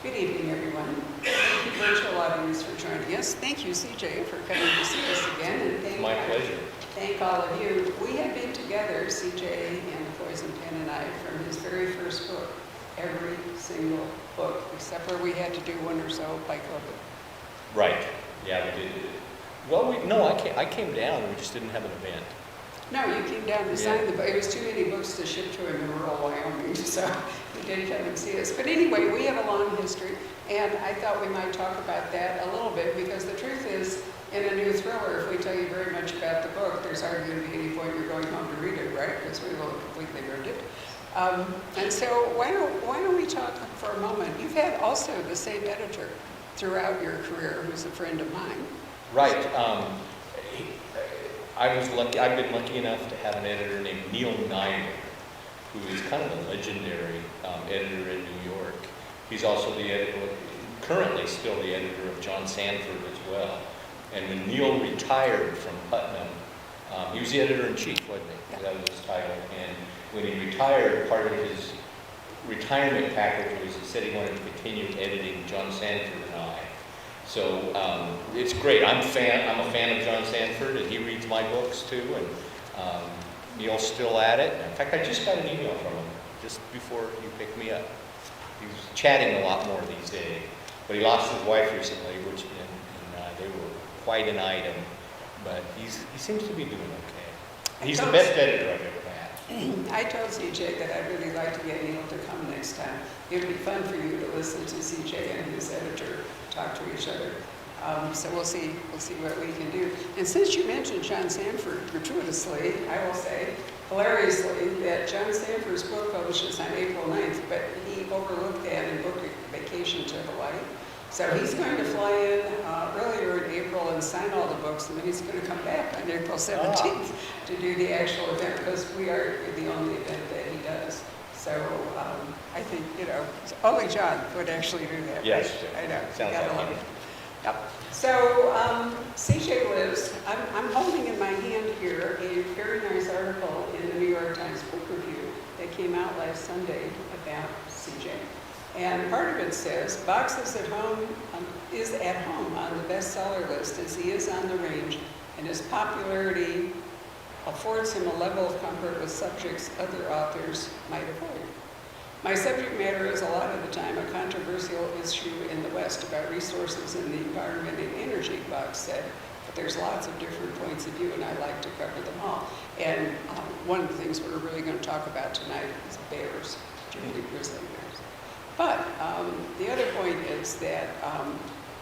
Good evening, everyone. Thank you, virtual audience, for joining us. Thank you, CJ, for coming to see us again. And It's my pleasure. Thank all of you. We have been together, CJ and Poison Pen and I, from his very first book, every single book, except where we had to do one or so by COVID. Right. Yeah, we did. Well, I came down. We just didn't have an event. No, you came down to sign the book. It was too many books to ship to him in rural Wyoming, so he did come and see us. But anyway, we have a long history, and I thought we might talk about that a little bit, because the truth is, in a new thriller, if we tell you very much about the book, there's hardly going to be any point you're going home to read it, right? Because we will have completely ruined it. And so why don't we talk for a moment? You've had also the same editor throughout your career, who's a friend of mine. Right. I was lucky. I've been lucky enough to have an editor named Neil Nyman, who is kind of a legendary editor in New York. He's also the editor, currently still the editor of John Sanford as well. And when Neil retired from Putnam, he was the editor-in-chief, wasn't he? That was his title. And when he retired, part of his retirement package was he said he wanted to continue editing John Sanford and I. So it's great. I'm a fan of John Sanford, and he reads my books too. And Neil's still at it. In fact, I just got an email from him just before you picked me up. He's chatting a lot more these days, but he lost his wife recently, which and they were quite an item. But he seems to be doing okay. He's the best editor I've ever had. I told CJ that I'd really like to get Neil to come next time. It would be fun for you to listen to CJ and his editor talk to each other. So we'll see what we can do. And since you mentioned John Sanford gratuitously, I will say hilariously that John Sanford's book publishes on April 9th, but he overlooked that and booked a vacation to Hawaii. So he's going to fly in earlier in April and sign all the books, and then he's going to come back on April 17th to do the actual event, because we are the only event that he does. So I think, only John would actually do that. Yes. I know. Sounds like him. Yep. So CJ lives, I'm holding in my hand here a very nice article in the New York Times Book Review that came out last Sunday about CJ. And part of it says, Box is at home on the bestseller list as he is on the range, and his popularity affords him a level of comfort with subjects other authors might avoid. My subject matter is a lot of the time a controversial issue in the West about resources in the environment and energy, Box said, but there's lots of different points of view, and I like to cover them all. And one of the things we're really going to talk about tonight is bears, particularly grizzly bears. But the other point is that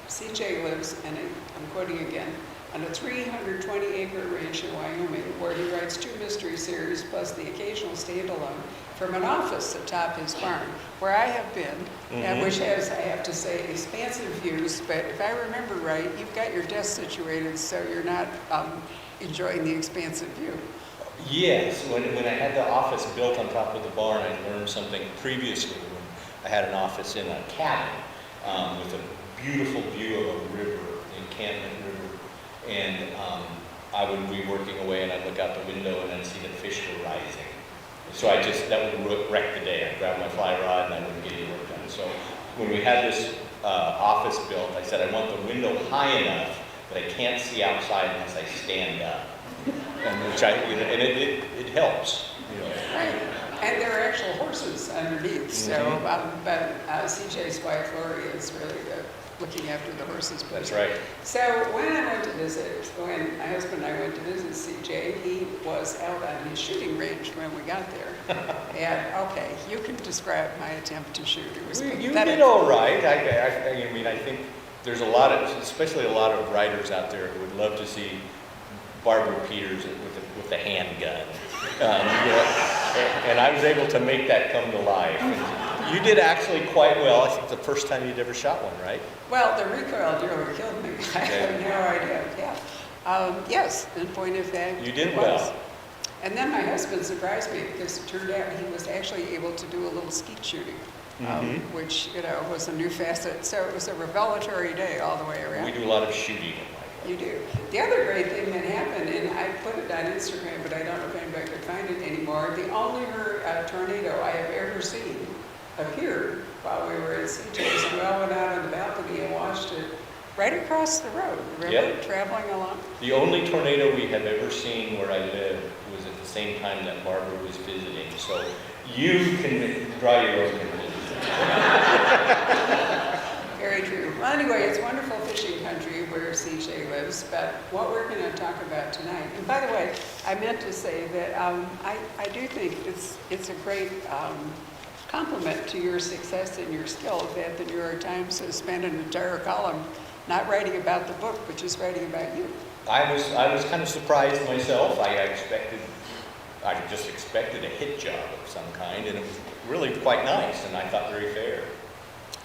CJ lives, and I'm quoting again, on a 320-acre ranch in Wyoming, where he writes 2 mystery series plus the occasional standalone from an office atop his farm, where I have been, and which has, I have to say, expansive views. But if I remember right, you've got your desk situated so you're not enjoying the expansive view. Yes. When I had the office built on top of the barn, I learned something previously. I had an office in a cabin with a beautiful view of a river, the Encampment River, and I would be working away and I'd look out the window and I'd see the fish were rising. So that would wreck the day. I'd grab my fly rod and I wouldn't get any work done. So when we had this office built, I said I want the window high enough that I can't see outside unless I stand up, and it helps. Right. And there are actual horses underneath. So, but CJ's wife, Lori, is really looking after the horses. That's right. So when I went to visit, when my husband and I went to visit CJ, he was out on his shooting range when we got there. And okay, you can describe my attempt to shoot. It was you did all right. I think there's especially a lot of writers out there who would love to see Barbara Peters with a handgun. And I was able to make that come to life. And you did actually quite well. I think the first time you'd ever shot one, right? Well, the recoil nearly killed me. I have no idea. Yeah. Yes, in point of fact, you did well. And then my husband surprised me, because it turned out he was actually able to do a little skeet shooting, which was a new facet. So it was a revelatory day all the way around. We do a lot of shooting. You do. The other great thing that happened, and I put it on Instagram, but I don't know if anybody could find it anymore, the only tornado I have ever seen appeared while we were at CJ's, and we all went out on the balcony and watched it right across the road. Remember, Yep. traveling along? The only tornado we have ever seen where I live was at the same time that Barbara was visiting. So you can draw your own conclusions. Very true. Well, anyway, it's wonderful fishing country where CJ lives, but what we're going to talk about tonight, and by the way, I meant to say that I do think it's a great compliment to your success and your skill that the New York Times has spent an entire column not writing about the book, but just writing about you. I was kind of surprised myself. I just expected a hit job of some kind, and it was really quite nice, and I thought very fair.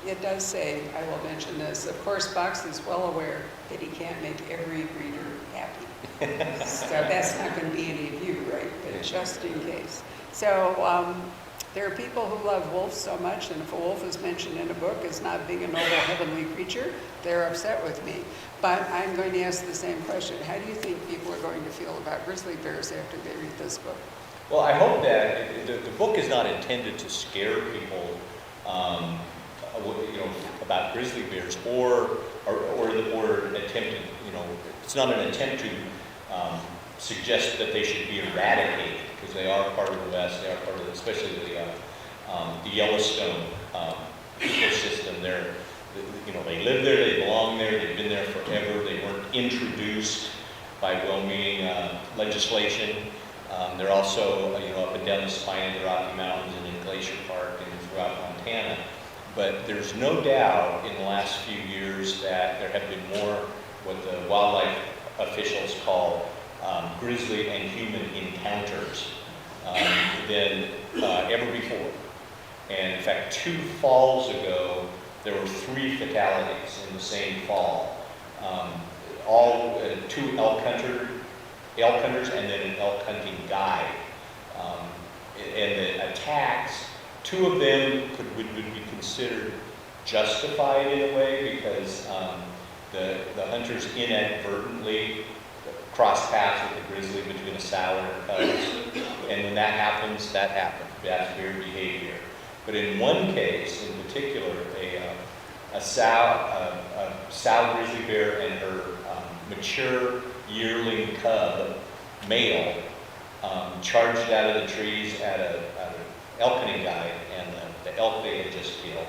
It does say, I will mention this, of course, Box is well aware that he can't make every reader happy. So that's not going to be any of you, right? But just in case. So there are people who love wolves so much, and if a wolf is mentioned in a book as not being a noble heavenly creature, they're upset with me. But I'm going to ask the same question. How do you think people are going to feel about grizzly bears after they read this book? Well, I hope that the book is not intended to scare people, about grizzly bears, or attempted, it's not an attempt to suggest that they should be eradicated, because they are part of the West. They are part of, especially the Yellowstone ecosystem. They live there, they belong there, they've been there forever. They weren't introduced by well-meaning legislation. They're also, up and down the spine of the Rocky Mountains and in Glacier Park and throughout Montana. But there's no doubt in the last few years that there have been more what the wildlife officials call grizzly and human encounters than ever before. And in fact, 2 falls ago, there were 3 fatalities in the same fall. All 2 elk hunters and then an elk hunting guide. And the attacks, 2 of them would be considered justified in a way, because the hunters inadvertently crossed paths with the grizzly between a sow and her cubs. And when that happens, that happens. That's weird behavior. But in one case in particular, a sow grizzly bear and her mature yearling cub, male, charged out of the trees at an elk hunting guide, and the elk they had just killed,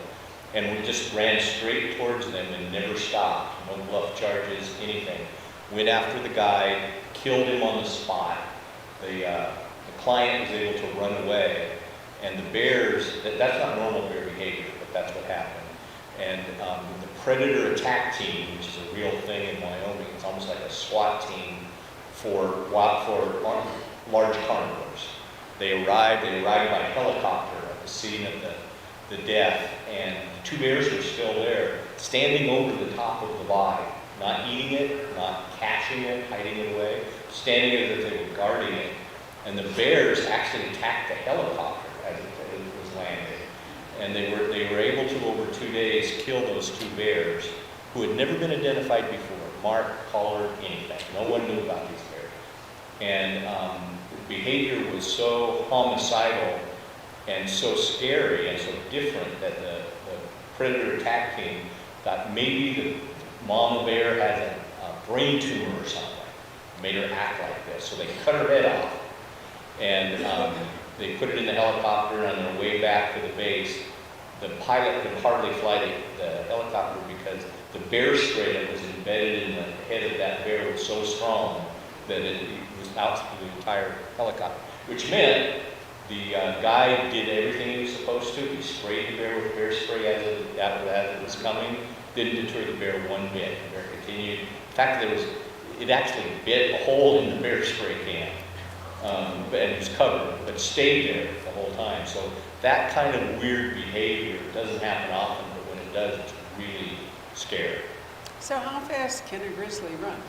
and we just ran straight towards them and never stopped. No bluff charges, anything. Went after the guide, killed him on the spot. The client was able to run away, and the bears, that's not normal bear behavior, but that's what happened. And the predator attack team, which is a real thing in Wyoming, it's almost like a SWAT team for large carnivores. They arrived by helicopter at the scene of the death, and the 2 bears were still there, standing over the top of the body, not eating it, not catching it, hiding it away, standing as if they were guarding it. And the bears actually attacked the helicopter as it was landing. And they were able to, over 2 days, kill those 2 bears who had never been identified before, marked, collared, anything. No one knew about these bears. And behavior was so homicidal and so scary and so different that the predator attack team thought maybe the mama bear has a brain tumor or something, made her act like this. So they cut her head off, and they put it in the helicopter. On their way back to the base, the pilot could hardly fly the helicopter because the bear spray that was embedded in the head of that bear was so strong that it was out to the entire helicopter, which meant the guide did everything he was supposed to. He sprayed the bear with bear spray as it was coming. Didn't deter the bear one bit. The bear continued. In fact, it actually bit a hole in the bear spray can, and it was covered, but stayed there the whole time. So that kind of weird behavior doesn't happen often, but when it does, it's really scary. So how fast can a grizzly run?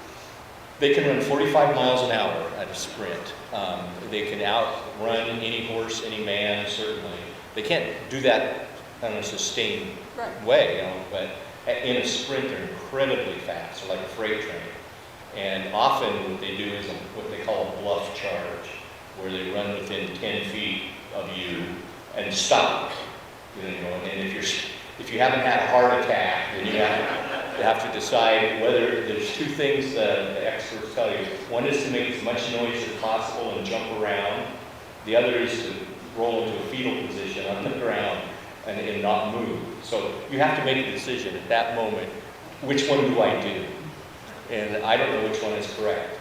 They can run 45 miles an hour at a sprint. They can outrun any horse, any man, certainly. They can't do that on a sustained way, but in a sprint, they're incredibly fast. They're like a freight train. And often what they do is what they call a bluff charge, where they run within 10 feet of you and stop. You know, and if you haven't had a heart attack, then you have to decide whether there's two things that the experts tell you. One is to make as much noise as possible and jump around. The other is to roll into a fetal position on the ground and not move. So you have to make a decision at that moment, which one do I do? And I don't know which one is correct.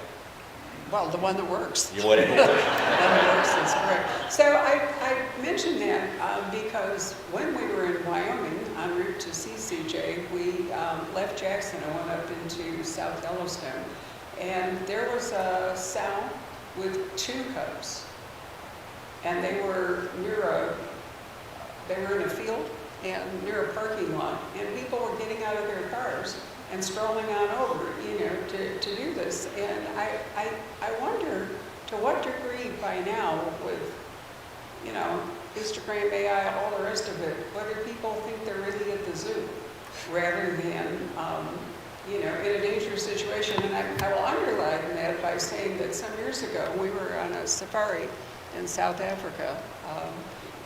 Well, the one that works. Whatever works. The one that works is correct. So I mentioned that because when we were in Wyoming en route to see CJ, we left Jackson and went up into South Yellowstone. And there was a sow with 2 cubs. And they were in a field and near a parking lot. And people were getting out of their cars and strolling on over, to do this. And I wonder to what degree by now with, Instagram, AI, all the rest of it, whether people think they're really at the zoo rather than, in a dangerous situation. And I will underline that by saying that some years ago we were on a safari in South Africa,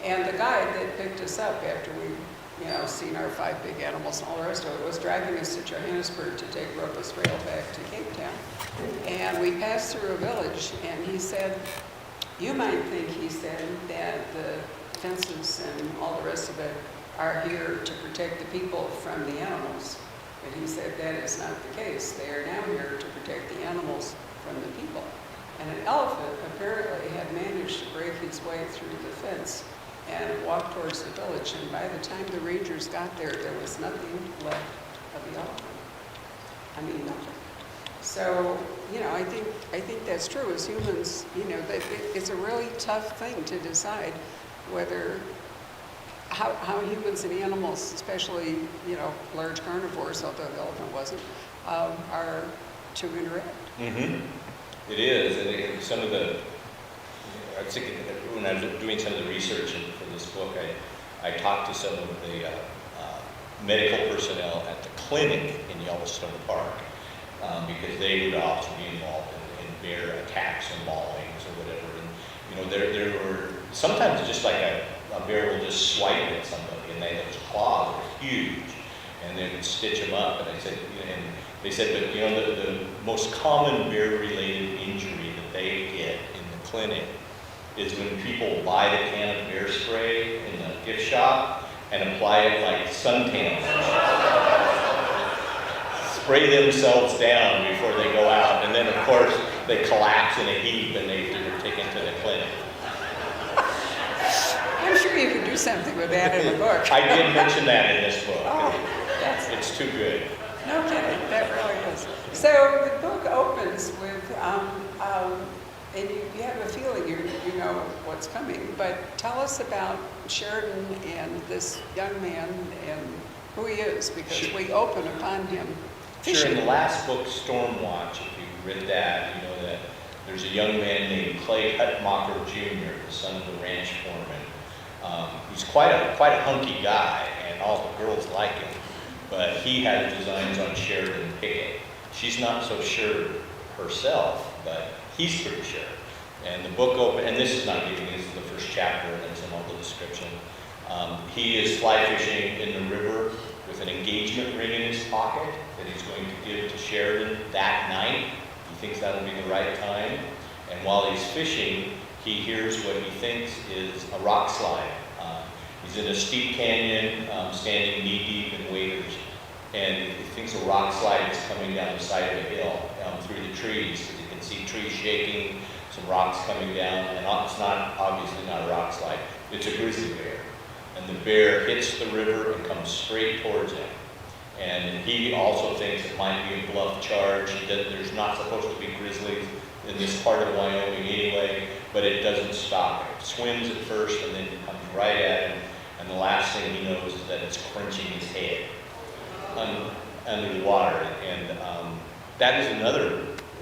and the guide that picked us up after we seen our 5 big animals and all the rest of it was driving us to Johannesburg to take Ropus Rail back to Cape Town. And we passed through a village, and he said, you might think, he said, that the fences and all the rest of it are here to protect the people from the animals. But he said that is not the case. They are now here to protect the animals from the people. And an elephant apparently had managed to break his way through the fence and walk towards the village, and by the time the rangers got there, there was nothing left of the elephant. I mean, nothing. So, I think that's true. As humans, that it's a really tough thing to decide whether how humans and animals, especially large carnivores, although the elephant wasn't, are to interact. Mm-hmm. It is, and some of the. I was thinking that when I was doing some of the research for this book, I talked to some of the medical personnel at the clinic in Yellowstone Park because they would often be involved in bear attacks and maulings or whatever. And there were sometimes just like a bear will just swipe at somebody, and those claws are huge, and they would stitch them up. And I said, and they said, but the most common bear-related injury that they get in the clinic is when people buy the can of bear spray in the gift shop and apply it like suntan. Spray themselves down before they go out, and then of course they collapse in a heap and they're taken to the clinic. I'm sure you could do something with that in the book. I did mention that in this book. Oh, it's too good. No kidding, that really is. So the book opens with and you have a feeling you know what's coming, but tell us about Sheridan and this young man and who he is, because we open upon him fishing. Sure, in the last book, Stormwatch, if you read that, you know that there's a young man named Clay Hutmacher Jr., the son of the ranch foreman. He's quite a hunky guy, and all the girls like him, but he has designs on Sheridan Pickett. She's not so sure herself, but he's pretty sure. And the book opens, and this is not giving, this is the first chapter, and it's in all the description. He is fly fishing in the river with an engagement ring in his pocket that he's going to give to Sheridan that night. He thinks that'll be the right time. And while he's fishing, he hears what he thinks is a rock slide. He's in a steep canyon, standing knee-deep in waders, and he thinks a rock slide is coming down the side of a hill through the trees. You can see trees shaking, some rocks coming down, and it's obviously not a rock slide. It's a grizzly bear. And the bear hits the river and comes straight towards him. And he also thinks it might be a bluff charge, that there's not supposed to be grizzlies in this part of Wyoming anyway, but it doesn't stop it. It swims at first and then it comes right at him, and the last thing he knows is that it's crunching his head under the water. And that is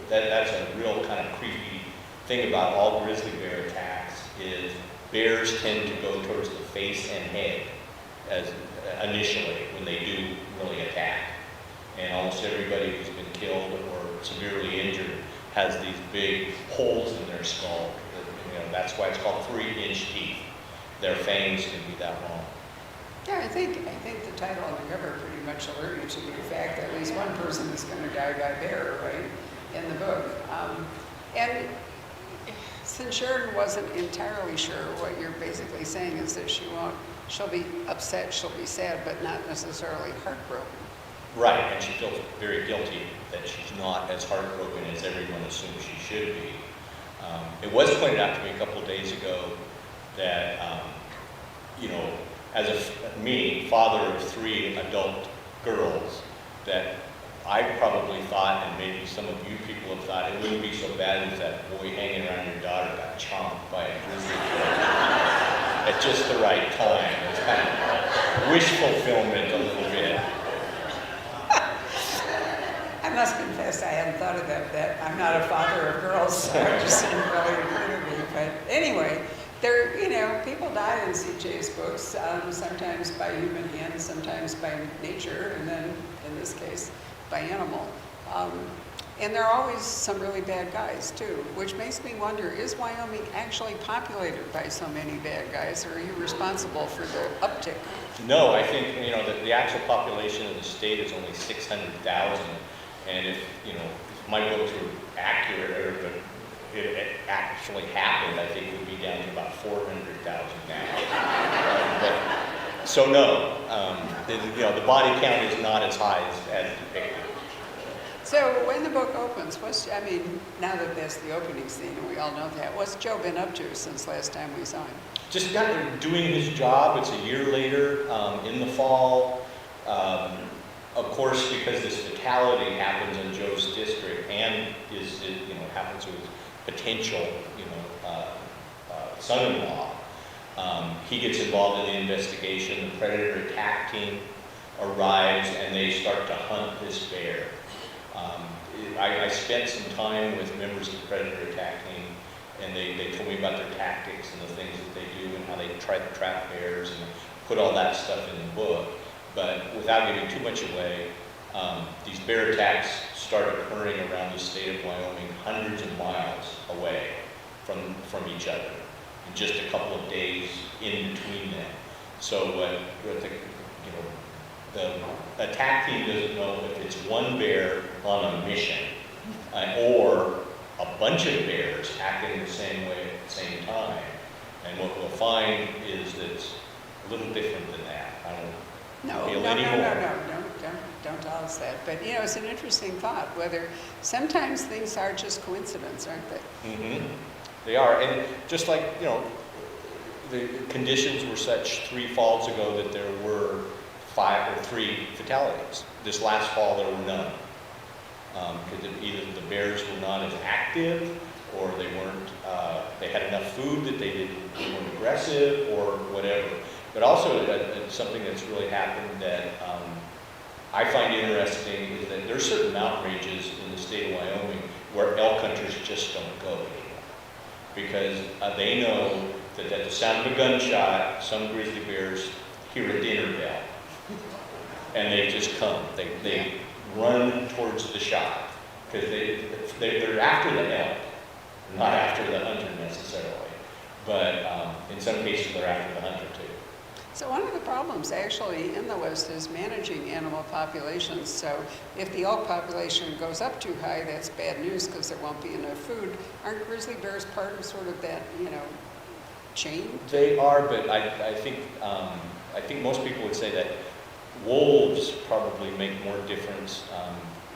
that's a real kind of creepy thing about all grizzly bear attacks is bears tend to go towards the face and head as initially when they do really attack. And almost everybody who's been killed or severely injured has these big holes in their skull. That's why it's called 3-inch teeth. Their fangs can be that long. Yeah, I think the title on the cover pretty much alerted you to the fact that at least one person is going to die by bear, right, in the book. And since Sharon wasn't entirely sure, what you're basically saying is that she'll be upset, she'll be sad, but not necessarily heartbroken. Right, and she feels very guilty that she's not as heartbroken as everyone assumes she should be. It was pointed out to me a couple of days ago that, as me, father of 3 adult girls, that I probably thought, and maybe some of you people have thought, it wouldn't be so bad if that boy hanging around your daughter got chomped by a grizzly bear at just the right time. It's kind of wish fulfillment a little bit. I must confess I hadn't thought of that. I'm not a father of girls, so it just didn't really occur to me. But anyway, people die in CJ's books, sometimes by human hand, sometimes by nature, and then, in this case, by animal. And there are always some really bad guys, too, which makes me wonder, is Wyoming actually populated by so many bad guys, or are you responsible for the uptick? No, I think, the actual population of the state is only 600,000. And if my books were accurate, or if it actually happened, I think it would be down to about 400,000 now. So no, the body count is not as high as depicted. So when the book opens, now that that's the opening scene, and we all know that, what's Joe been up to since last time we saw him? Just kind of doing his job. It's a year later, in the fall. Of course, because this fatality happens in Joe's district and happens with potential, son-in-law, he gets involved in the investigation. The predator attack team arrives and they start to hunt this bear. I spent some time with members of the predator attack team, and they told me about their tactics and the things that they do and how they try to trap bears and put all that stuff in the book. But without giving too much away, these bear attacks start occurring around the state of Wyoming, hundreds of miles away from each other, in just a couple of days in between them. So the attack team doesn't know if it's one bear on a mission or a bunch of bears acting the same way at the same time. And what we'll find is that it's a little different than that. No, don't tell us that. But, it's an interesting thought, whether sometimes things are just coincidence, aren't they? Mm-hmm. They are. And just like, the conditions were such 3 falls ago that there were 5 or 3 fatalities. This last fall, there were none. Because either the bears were not as active, or they had enough food that they weren't aggressive, or whatever. But also, something that's really happened that I find interesting is that there's certain mountain ranges in the state of Wyoming where elk hunters just don't go anymore. Because they know that at the sound of a gunshot, some grizzly bears hear a dinner bell. And they just come. They run towards the shot. Because they're after the elk, not after the hunter necessarily. But in some cases, they're after the hunter too. So one of the problems actually in the West is managing animal populations. So if the elk population goes up too high, that's bad news because there won't be enough food. Aren't grizzly bears part of sort of that, chain? They are, but I think most people would say that wolves probably make more difference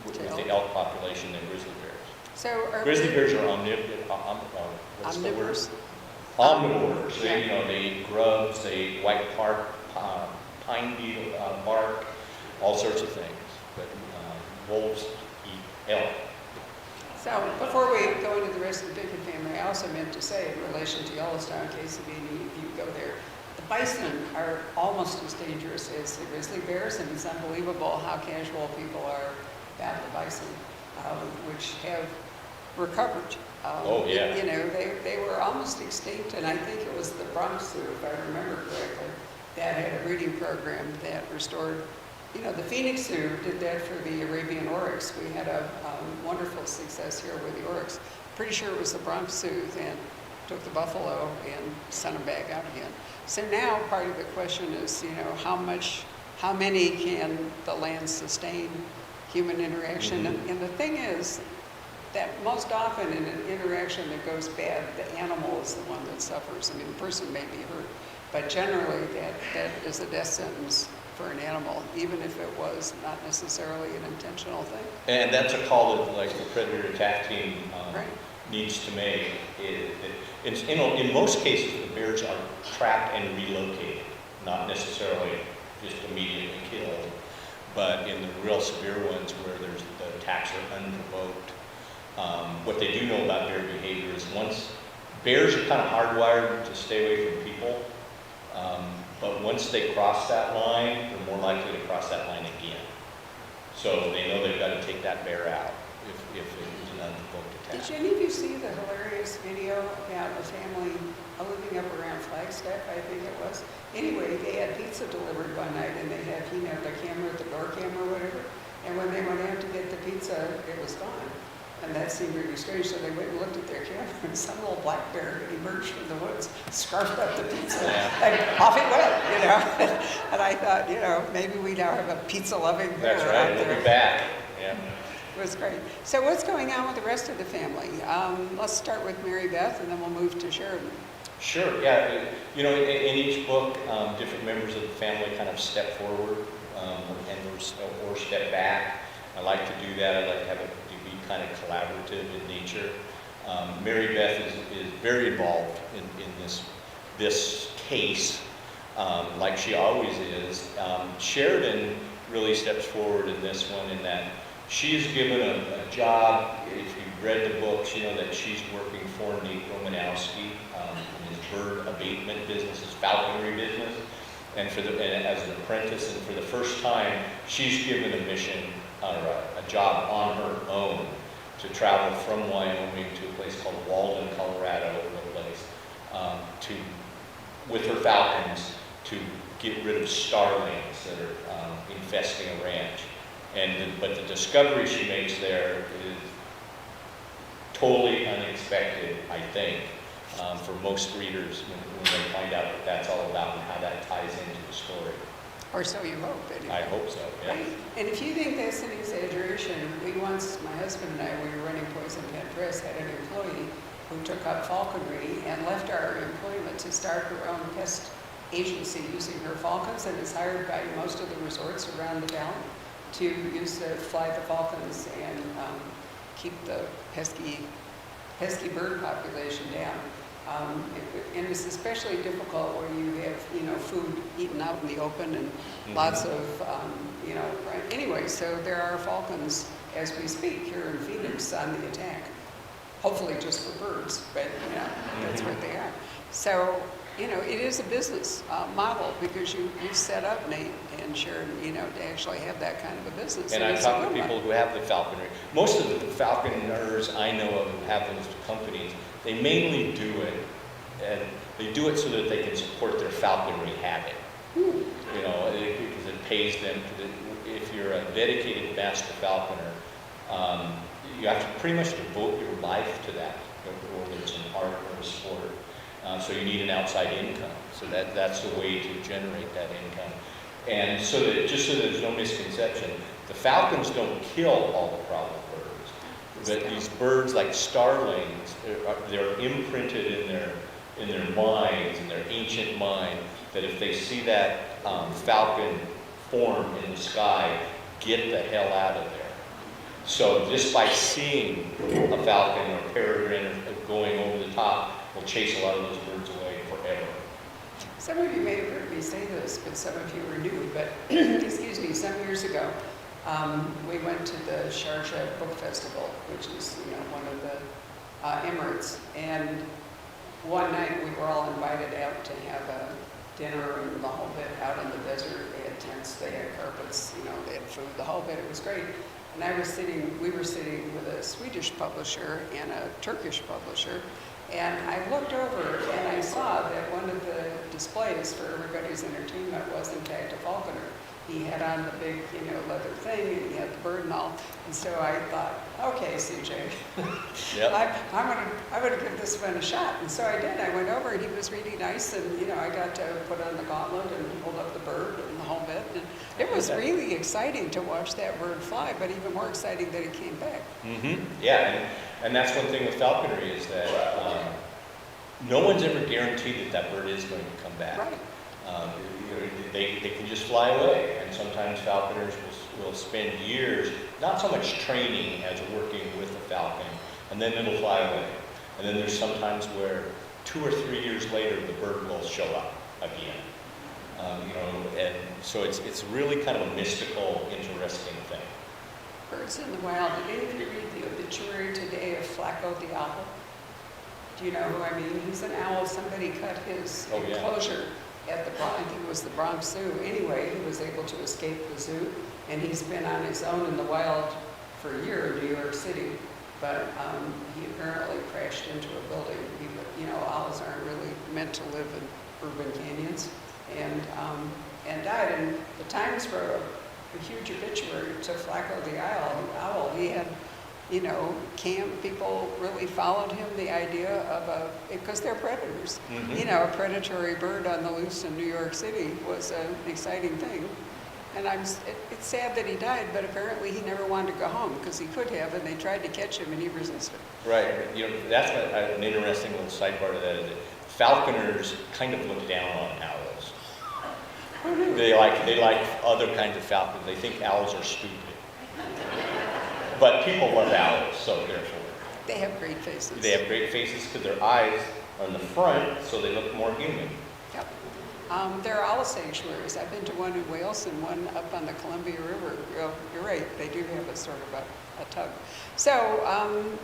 with the elk population than grizzly bears. So grizzly bears are omnivorous. Omnivores. They eat grubs, they eat white pine beetle bark, all sorts of things. But wolves eat elk. So before we go into the rest of the Pickett family, I also meant to say in relation to Yellowstone, in case of any of you go there, the bison are almost as dangerous as the grizzly bears, and it's unbelievable how casual people are about the bison, which have recovered. Oh, yeah. They were almost extinct, and I think it was the Bronx Zoo, if I remember correctly, that had a breeding program that restored. The Phoenix Zoo did that for the Arabian oryx. We had a wonderful success here with the oryx. Pretty sure it was the Bronx Zoo that took the buffalo and sent them back out again. So now part of the question is, how many can the land sustain human interaction? And the thing is that most often in an interaction that goes bad, the animal is the one that suffers. I mean, the person may be hurt, but generally that is a death sentence for an animal, even if it was not necessarily an intentional thing. And that's a call that like the predator attack team Right. needs to make. In most cases, the bears are trapped and relocated, not necessarily just immediately killed, but in the real severe ones where the attacks are unprovoked. What they do know about bear behavior is bears are kind of hardwired to stay away from people, but once they cross that line, they're more likely to cross that line again. So they know they've got to take that bear out if it was an unprovoked attack. Did any of you see the hilarious video about a family living up around Flagstaff, I think it was? Anyway, they had pizza delivered one night, and they had, the camera, the door camera or whatever, and when they went out to get the pizza, it was gone. And that seemed really strange, so they went and looked at their camera, and some little black bear emerged from the woods, scarfed up the pizza, and off it went, And I thought, maybe we now have a pizza-loving bear. That's right, out there. we'll be back. Yeah. It was great. So what's going on with the rest of the family? Let's start with Mary Beth, and then we'll move to Sheridan. Sure, yeah. In each book, different members of the family kind of step forward or step back. I like to do that. I like to have it to be kind of collaborative in nature. Mary Beth is very involved in this case, like she always is. Sheridan really steps forward in this one in that she's given a job. If you've read the books, you know that she's working for Nate Romanowski in his bird abatement business, his falconry business, and as an apprentice. And for the first time, she's given a mission or a job on her own to travel from Wyoming to a place called Walden, Colorado, with her falcons to get rid of starlings that are infesting a ranch. But the discovery she makes there is totally unexpected, I think, for most readers when they find out what that's all about and how that ties into the story. Or so you hope, anyway. I hope so, yeah. Right. And if you think that's an exaggeration, my husband and I, we were running Poison Pen Press, had an employee who took up falconry and left our employment to start her own pest agency using her falcons, and is hired by most of the resorts around the valley to fly the falcons and keep the pesky bird population down. And it's especially difficult where you have, food eaten out in the open and lots of, anyway, so there are falcons as we speak here in Phoenix on the attack. Hopefully just for birds, but, that's what they are. So, it is a business model because you set up, Nate and Sharon, to actually have that kind of a business. And I've talked to people who have the falconry. Most of the falconers I know of who have those companies, they mainly do it, and they do it so that they can support their falconry habit. Because it pays them. If you're a dedicated master falconer, you have to pretty much devote your life to that, whether it's an art or a sport. So you need an outside income. So that's the way to generate that income. And so that there's no misconception, the falcons don't kill all the problem birds. But these birds, like starlings, they're imprinted in their minds, in their ancient mind, that if they see that falcon form in the sky, get the hell out of there. So just by seeing a falcon or peregrine going over the top, will chase a lot of those birds away forever. Some of you may have heard me say this, but some of you are new. But excuse me, some years ago, we went to the Sharjah Book Festival, which is one of the Emirates, and one night we were all invited out to have a dinner and the whole bit out in the desert. They had tents, they had carpets, they had food, the whole bit. It was great. And we were sitting with a Swedish publisher and a Turkish publisher, And I looked over and I saw that one of the displays for everybody's entertainment was in fact a falconer. He had on the big, leather thing, and he had the bird and all. And so I thought, okay, CJ, Yep. I'm gonna give this one a shot. And so I did. I went over, and he was really nice, and I got to put on the gauntlet and hold up the bird and the whole bit. And it was really exciting to watch that bird fly, but even more exciting that he came back. Mm-hmm. Yeah, and that's one thing with falconry is that no one's ever guaranteed that bird is going to come back. Right. They can just fly away, and sometimes falconers will spend years, not so much training as working with a falcon, and then it'll fly away. And then there's sometimes where 2 or 3 years later the bird will show up again. And so it's really kind of a mystical, interesting thing. Birds in the Wild. Did any of you read the obituary today of Flacco the owl? Do you know who I mean? He's an owl. Somebody cut his enclosure at the Bronx. I think it was the Bronx Zoo. Anyway, he was able to escape the zoo, and he's been on his own in the wild for a year in New York City. But he apparently crashed into a building. Owls aren't really meant to live in urban canyons, and died. And the Times wrote a huge obituary to Flacco the owl. He had, camp people really followed him. The idea of because they're predators. Mm-hmm. A predatory bird on the loose in New York City was an exciting thing. And it's sad that he died, but apparently he never wanted to go home because he could have, and they tried to catch him and he resisted. Right. That's an interesting little sidebar to that. Is that falconers kind of look down on owls. Oh, no. They like other kinds of falcons. They think owls are stupid. But people love owls, so therefore. They have great faces. They have great faces because their eyes are in the front, so they look more human. Yep. There are owl sanctuaries. I've been to one in Wales and one up on the Columbia River. You're right, they do have a sort of a tug. So,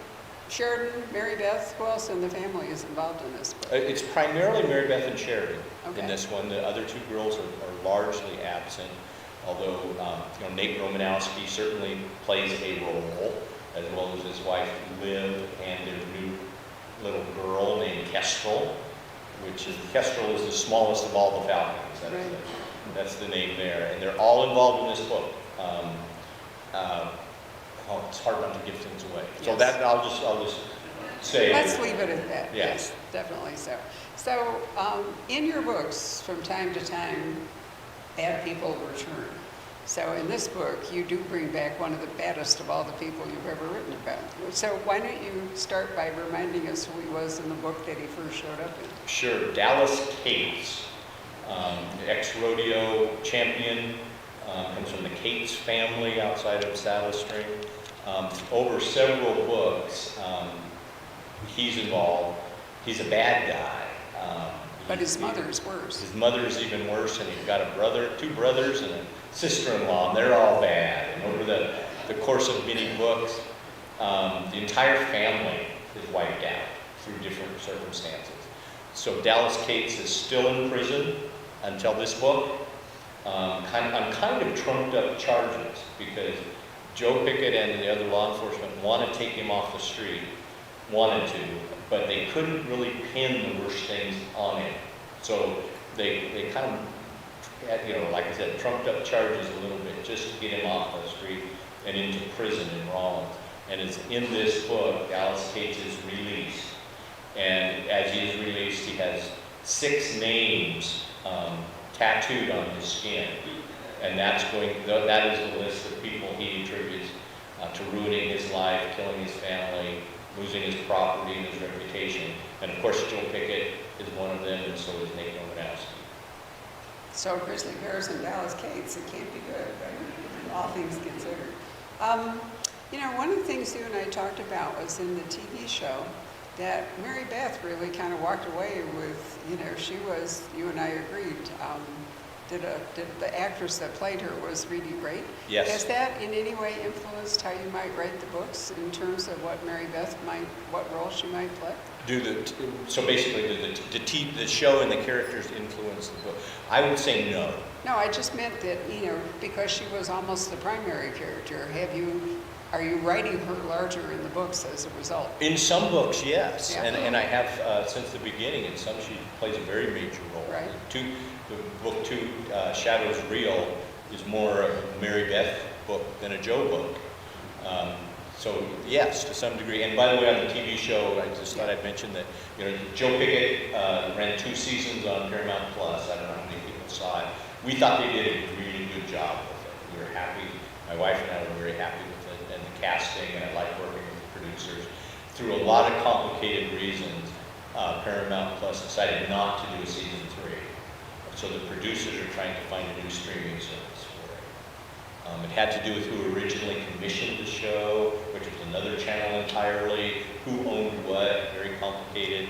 Sheridan, Mary Beth, who else in the family is involved in this book? It's primarily Mary Beth and Sheridan Okay. in this one. The other two girls are largely absent, although Nate Romanowski certainly plays a role, as well as his wife Liv and their new little girl named Kestrel, Kestrel is the smallest of all the falcons. That's the name there, and they're all involved in this book. It's hard not to give things away. Yes. So that I'll just say. Let's leave it at that. Yeah. Yes, definitely so. So, in your books, from time to time, bad people return. So in this book, you do bring back one of the baddest of all the people you've ever written about. So why don't you start by reminding us who he was in the book that he first showed up in? Sure. Dallas Cates, ex-rodeo champion, comes from the Cates family outside of Saddle String. Over several books, he's involved. He's a bad guy. But his mother's worse. His mother's even worse, and he's got two brothers, and a sister-in-law, and they're all bad. And over the course of many books, the entire family is wiped out through different circumstances. So Dallas Cates is still in prison until this book, on kind of trumped up charges, because Joe Pickett and the other law enforcement want to take him off the street, wanted to, but they couldn't really pin the worst things on him. So they kind of, like I said, trumped up charges a little bit just to get him off the street and into prison in Rollins. And it's in this book, Dallas Cates is released. And as he is released, he has 6 names tattooed on his skin. And that is the list of people he attributes to ruining his life, killing his family, losing his property and his reputation. And of course, Joe Pickett is one of them, and so is Nate Romanowski. So grizzly bears and Dallas Cates, it can't be good, right? All things considered. One of the things you and I talked about was in the TV show that Mary Beth really kind of walked away with, she was, you and I agreed, the actress that played her was really great. Yes. Has that in any way influenced how you might write the books in terms of what Mary Beth what role she might play? So basically, the show and the characters influence the book? I would say no. No, I just meant that, because she was almost the primary character. Have you Are you writing her larger in the books as a result? In some books, yes, Yeah. and I have since the beginning. In some, she plays a very major role. Right. The book two, Shadows Real, is more a Mary Beth book than a Joe book. So yes, to some degree. And by the way, on the TV show, I just thought I'd mention that Joe Pickett ran 2 seasons on Paramount Plus. I don't know how many people saw it. We thought they did a really good job with it. We were happy. My wife and I were very happy with it, and the casting, and I like working with the producers. Through a lot of complicated reasons, Paramount Plus decided not to do a season 3. So the producers are trying to find a new streaming service for it. It had to do with who originally commissioned the show, which was another channel entirely, who owned what, very complicated.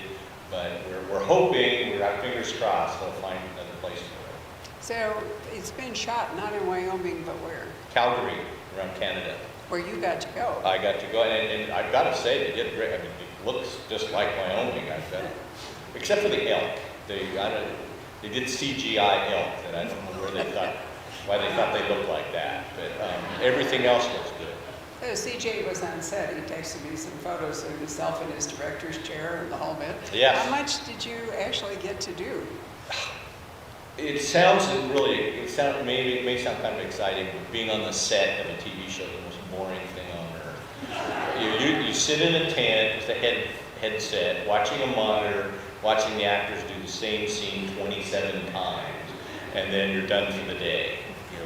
But we're hoping, we've got fingers crossed, they'll find another place for it. So it's been shot not in Wyoming, but where? Calgary, around Canada. Where you got to go. I got to go, and I've got to say, they did great. I mean, it looks just like Wyoming, I bet. Except for the elk. They did CGI elk, and I don't know why they thought they looked like that. But everything else looks good. So CJ was on set. He texted me some photos of himself in his director's chair and the whole bit. Yes. How much did you actually get to do? It sounds maybe it may sound kind of exciting, but being on the set of a TV show is the most boring thing on earth. You sit in a tent with a headset, watching a monitor, watching the actors do the same scene 27 times, and then you're done for the day.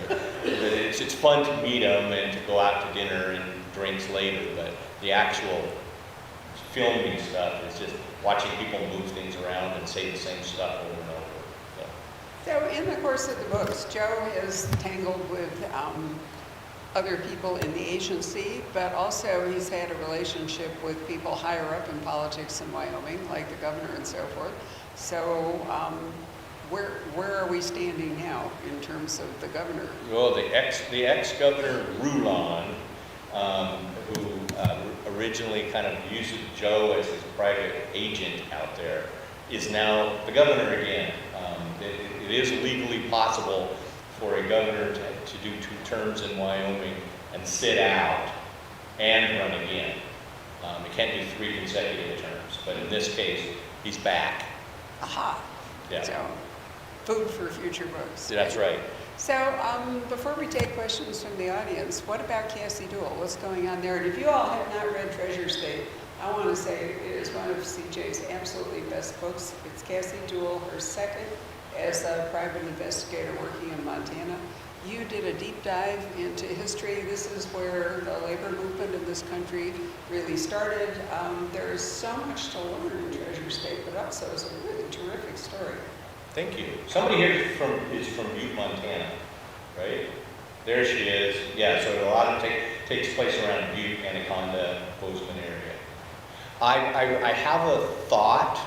But it's fun to meet them and to go out to dinner and drinks later, but the actual filming stuff is just watching people move things around and say the same stuff over and over. So in the course of the books, Joe is tangled with other people in the agency, but also he's had a relationship with people higher up in politics in Wyoming, like the governor and so forth. So where are we standing now in terms of the governor? Well, the ex-governor Rulon, who originally kind of used Joe as his private agent out there, is now the governor again. It is legally possible for a governor to do 2 terms in Wyoming and sit out and run again. It can't do 3 consecutive terms, but in this case, he's back. Aha. Yeah. So food for future books. That's right. So before we take questions from the audience, what about Cassie Duell? What's going on there? And if you all have not read Treasure State, I want to say it is one of CJ's absolutely best books. It's Cassie Duell, her second as a private investigator working in Montana. You did a deep dive into history. This is where the labor movement in this country really started. There is so much to learn in Treasure State, but also it's a really terrific story. Thank you. Somebody here is from Butte, Montana, right? There she is. Yeah, so a lot of it takes place around Butte, Anaconda, Bozeman area. I have a thought.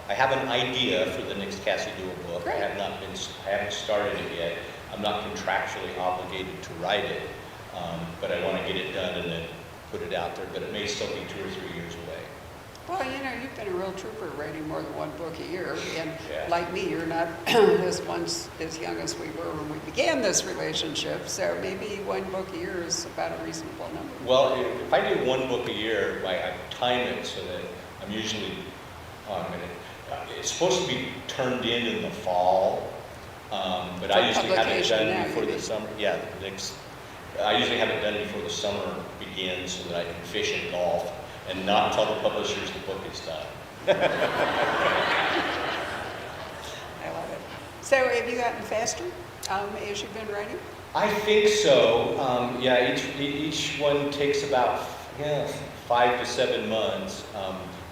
I have an idea for the next Cassie Duell book. Great. I haven't started it yet. I'm not contractually obligated to write it, but I want to get it done and then put it out there. But it may still be 2 or 3 years away. Well, you've been a real trooper writing more than 1 book a year. And Yeah. like me, you're not as young as we were when we began this relationship. So maybe 1 book a year is about a reasonable number. Well, if I do 1 book a year, I time it so that I'm usually, it's supposed to be turned in the fall, but I usually have it publication now, done before you the mean? summer. Yeah, I usually have it done before the summer begins so that I can fish and golf and not tell the publishers the book is done. I love it. So have you gotten faster as you've been writing? I think so. Yeah, each one takes about 5 to 7 months.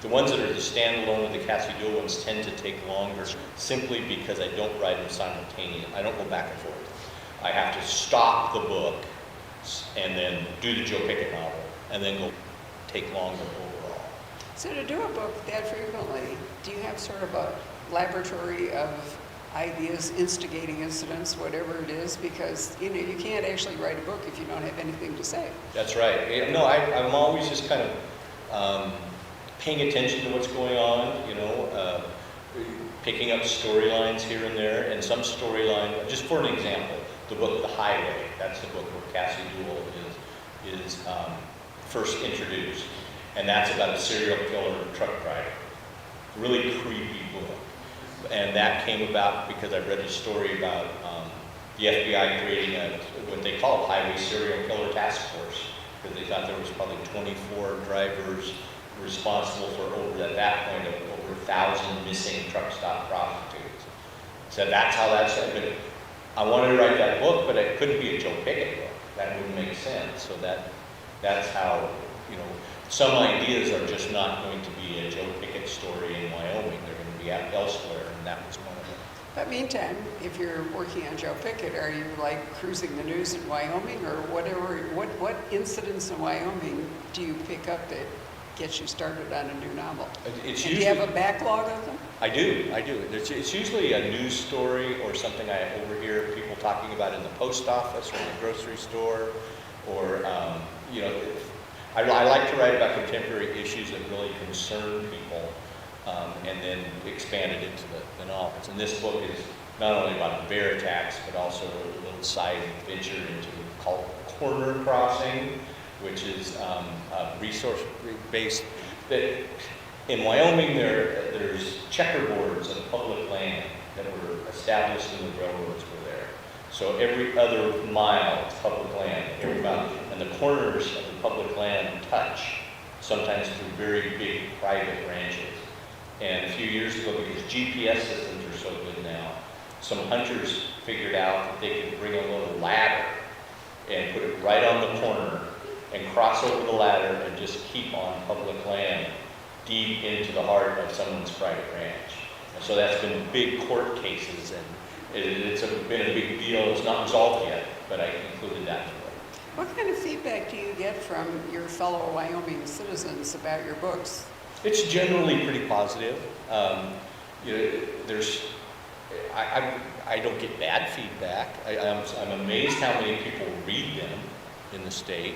The ones that are the standalone of the Cassie Duell ones tend to take longer simply because I don't write them simultaneously. I don't go back and forth. I have to stop the book and then do the Joe Pickett novel and then go take longer overall. So to do a book that frequently, do you have sort of a laboratory of ideas, instigating incidents, whatever it is? Because you can't actually write a book if you don't have anything to say. That's right. No, I'm always just kind of paying attention to what's going on, picking up storylines here and there, and some storyline, just for an example, the book The Highway, that's the book where Cassie Duell is first introduced, and that's about a serial killer truck driver. Really creepy book. And that came about because I read a story about the FBI creating what they call a highway serial killer task force, because they thought there was probably 24 drivers responsible for at that point, over 1,000 missing truck stop prostitutes. So that's how that started. I wanted to write that book, but it couldn't be a Joe Pickett book. That wouldn't make sense. So that's how, some ideas are just not going to be a Joe Pickett story in Wyoming. They're going to be out elsewhere, and that was one of them. But meantime, if you're working on Joe Pickett, are you like cruising the news in Wyoming or whatever? What incidents in Wyoming do you pick up that gets you started on a new novel? Do you have a backlog of them? I do. It's usually a news story or something I overhear people talking about in the post office or in the grocery store, or I like to write about contemporary issues that really concern people, and then expand it into the novels. And this book is not only about the bear attacks, but also a little side venture into called Corner Crossing, which is resource-based. That in Wyoming, there's checkerboards of public land that were established when the railroads were there. So every other mile is public land, every mile, and the corners of the public land touch, sometimes through very big private ranches. And a few years ago, because GPS systems are so good now, some hunters figured out that they could bring a little ladder and put it right on the corner and cross over the ladder and just keep on public land deep into the heart of someone's private ranch. And so that's been big court cases, and it's been a big deal. It's not resolved yet, but I included that in the book. What kind of feedback do you get from your fellow Wyoming citizens about your books? It's generally pretty positive. I don't get bad feedback. I'm amazed how many people read them in the state,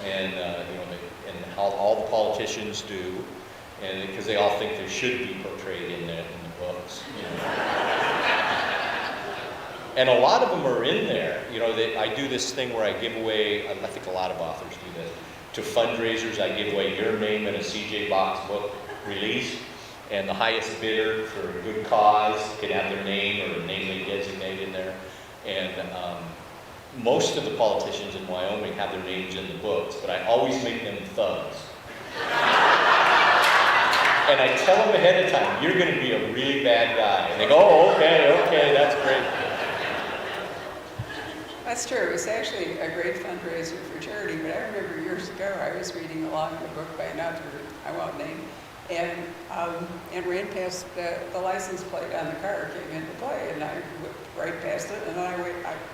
and and how all the politicians do, and because they all think they should be portrayed in the books. And a lot of them are in there. I do this thing where I give away. I think a lot of authors do this. To fundraisers, I give away your name in a CJ Box book release, and the highest bidder for a good cause can have their name or namely designated in there. And most of the politicians in Wyoming have their names in the books, but I always make them thugs. And I tell them ahead of time, you're going to be a really bad guy. And they go, oh, okay, that's great. That's true. It was actually a great fundraiser for charity, but I remember years ago I was reading along a book by an author I won't name, and ran past the license plate on the car came into play, and I whipped right past it, and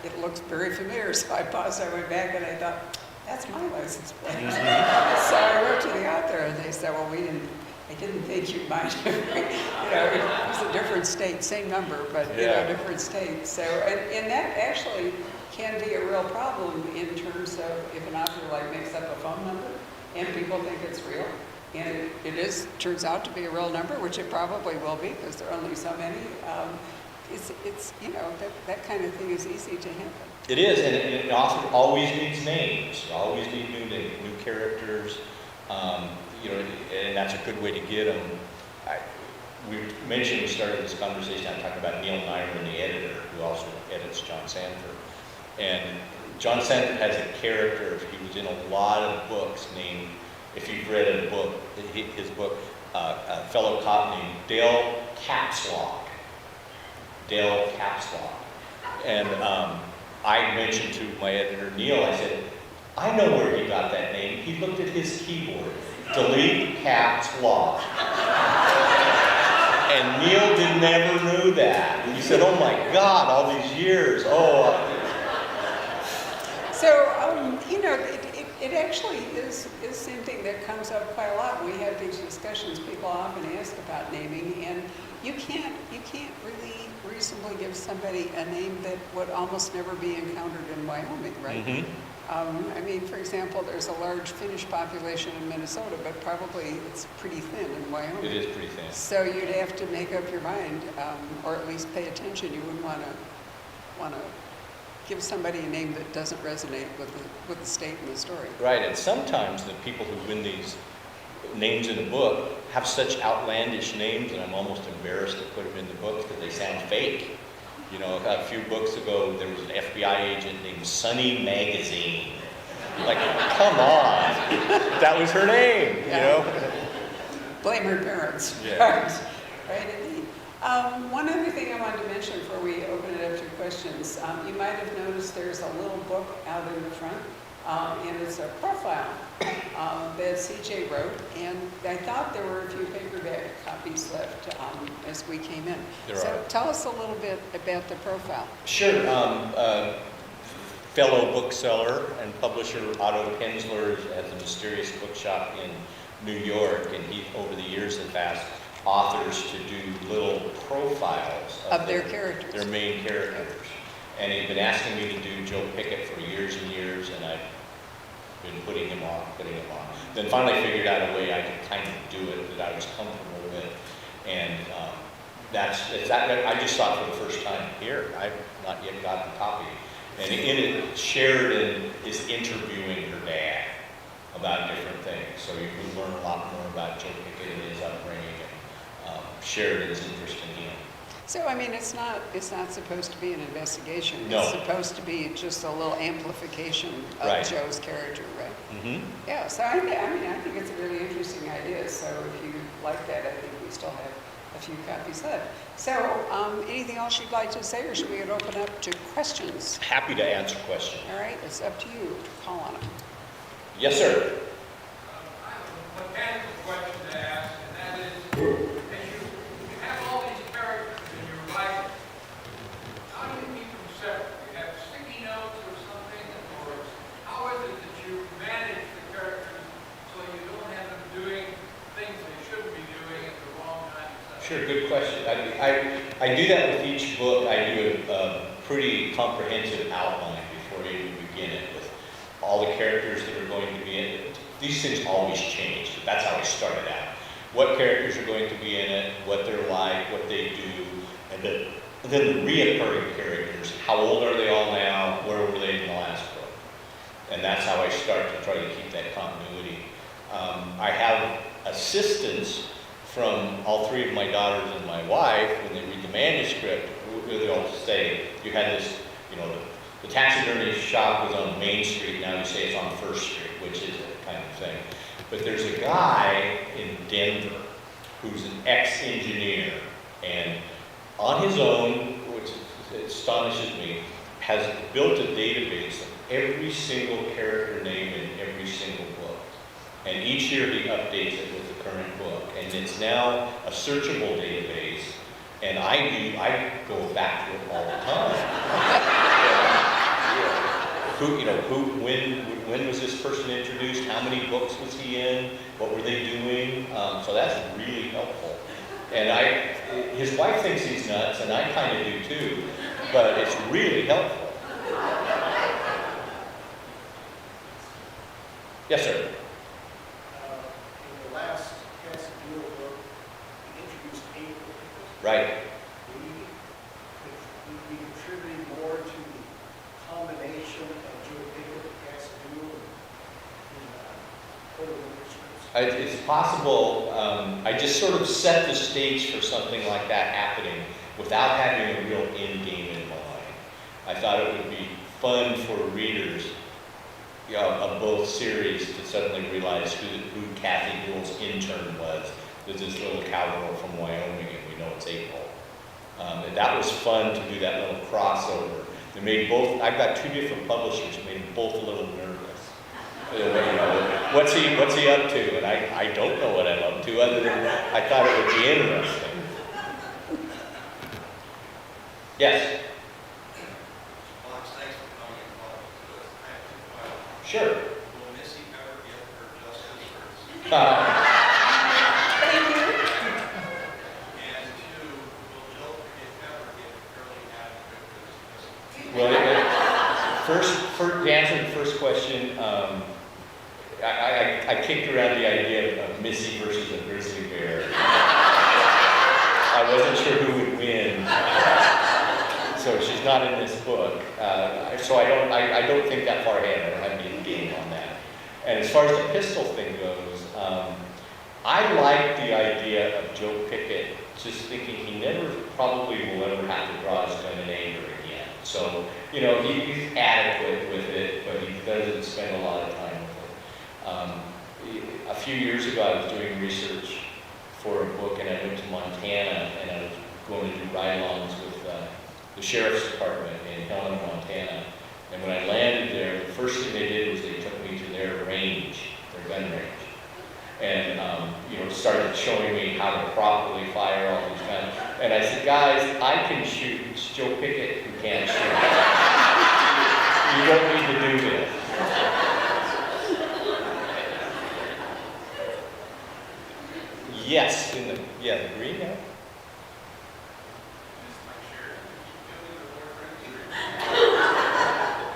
it looked very familiar, so I paused, I went back, and I thought, that's my license plate. So I wrote to the author, and they said, well, I didn't think you might have, it was a different state, same number, but different state. So, and that actually can be a real problem in terms of if an author makes up a phone number and people think it's real, and it turns out to be a real number, which it probably will be because there are only so many. It's that kind of thing is easy to happen. It is, and it often always needs names. You always need new characters. And that's a good way to get them. We started this conversation, I'm talking about Neil Nyman, the editor, who also edits John Sanford. And John Sanford has a character, he was in a lot of books named, if you've read a book, his book, a fellow cop named Dale Capslock. Dale Capslock. And I mentioned to my editor, Neil, I said, I know where he got that name. He looked at his keyboard. Delete caps lock. And Neil never knew that. He said, oh my God, all these years. So, it actually is something that comes up quite a lot. We have these discussions, people often ask about naming, and you can't really reasonably give somebody a name that would almost never be encountered in Wyoming, right? Mm-hmm. For example, there's a large Finnish population in Minnesota, but probably it's pretty thin in Wyoming. It is pretty thin. So you'd have to make up your mind, or at least pay attention. You wouldn't want to give somebody a name that doesn't resonate with the state and the story. Right, and sometimes the people who win these names in the book have such outlandish names that I'm almost embarrassed to put them in the book because they sound fake. You know, a few books ago, there was an FBI agent named Sunny Magazine. Like, come on. That was her name, you know? Blame her parents. Yeah. Right, indeed. One other thing I wanted to mention before we open it up to questions, you might have noticed there's a little book out in the front, and it's a profile that CJ wrote, and I thought there were a few paperback copies left as we came in. There Tell us a little bit about the profile. Sure. Fellow bookseller and publisher Otto Penzler has a mysterious bookshop in New York, and he, over the years, has asked authors to do little profiles Of their characters. their main characters. And he'd been asking me to do Joe Pickett for years and years, and I've been putting him off. Then finally figured out a way I could kind of do it that I was comfortable with. And I just saw it for the first time here. I've not yet gotten a copy. And in it, Sheridan is interviewing her dad about different things. So you can learn a lot more about Joe Pickett and his upbringing and Sheridan's interest in him. So, I mean, it's not supposed to be an investigation. No. It's supposed to be just a little amplification of Right. Joe's character, right? Mm-hmm. Yeah, so I think it's a really interesting idea. So if you like that, I think we still have a few copies left. So anything else you'd like to say, or should we open up to questions? Happy to answer questions. All right, it's up to you to call on them. Yes, sir. I have a mechanical question to ask, and that is, as you have all these characters in your writing, how do you keep them separate? You have sticky notes or something, or how is it that you manage the characters so you don't have them doing things they shouldn't be doing at the wrong time? Sure, good question. I do that with each book. I do a pretty comprehensive outline before I even begin it with all the characters that are going to be in it. These things always change, but that's how I started out. What characters are going to be in it, what they're like, what they do, and then the reoccurring characters. How old are they all now? Where were they in the last book? And that's how I start to try to keep that continuity. I have assistants from all three of my daughters and my wife. When they read the manuscript, they'll say, you had this, you know, the taxidermy shop was on Main Street, now you say it's on First Street, which is it kind of thing. But there's a guy in Denver who's an ex-engineer, and on his own, which astonishes me, has built a database of every single character name in every single book. And each year he updates it with the current book. And it's now a searchable database, and I go back to it all the time. When was this person introduced? How many books was he in? What were they doing? So that's really helpful. And his wife thinks he's nuts, and I kind of do too, but it's really helpful. Yes, sir. In the last Casadillo book, we introduced April. Right. We contributed more to the combination of Joe Pickett and Casadillo in Photo Manuscripts. It's possible. I just sort of set the stage for something like that happening without having a real end game in mind. I thought it would be fun for readers of both series to suddenly realize who Kathy Newell's intern was. There's this little cowgirl from Wyoming, and we know it's April. And that was fun to do that little crossover. They made both. I've got two different publishers, made them both a little nervous. You know, what's he up to? And I don't know what I'm up to, other than I thought it would be interesting. Yes. Thanks for coming and talking to us. I have two questions. Sure. Will Missy ever get her justice or Thank you. and two, will Joe Pickett ever get fairly adequate for this? Well, first, to answer the first question, I kicked around the idea of Missy versus a grizzly bear. I wasn't sure who would win. So she's not in this book. So I don't think that far ahead. I don't have any game on that. And as far as the pistol thing goes, I like the idea of Joe Pickett just thinking he never probably will ever have to draw his gun in anger again. So, you know, he's adequate with it, but he doesn't spend a lot of time with it. A few years ago, I was doing research for a book, and I went to Montana, and I was going to do ride-alongs with the Sheriff's Department in Helena, Montana. And when I landed there, the first thing they did was they took me to their range, their gun range. And, you know, started showing me how to properly fire all these guns. And I said, guys, I can shoot. It's Joe Pickett who can't shoot. You don't need to do this. Yes, in the green, yeah.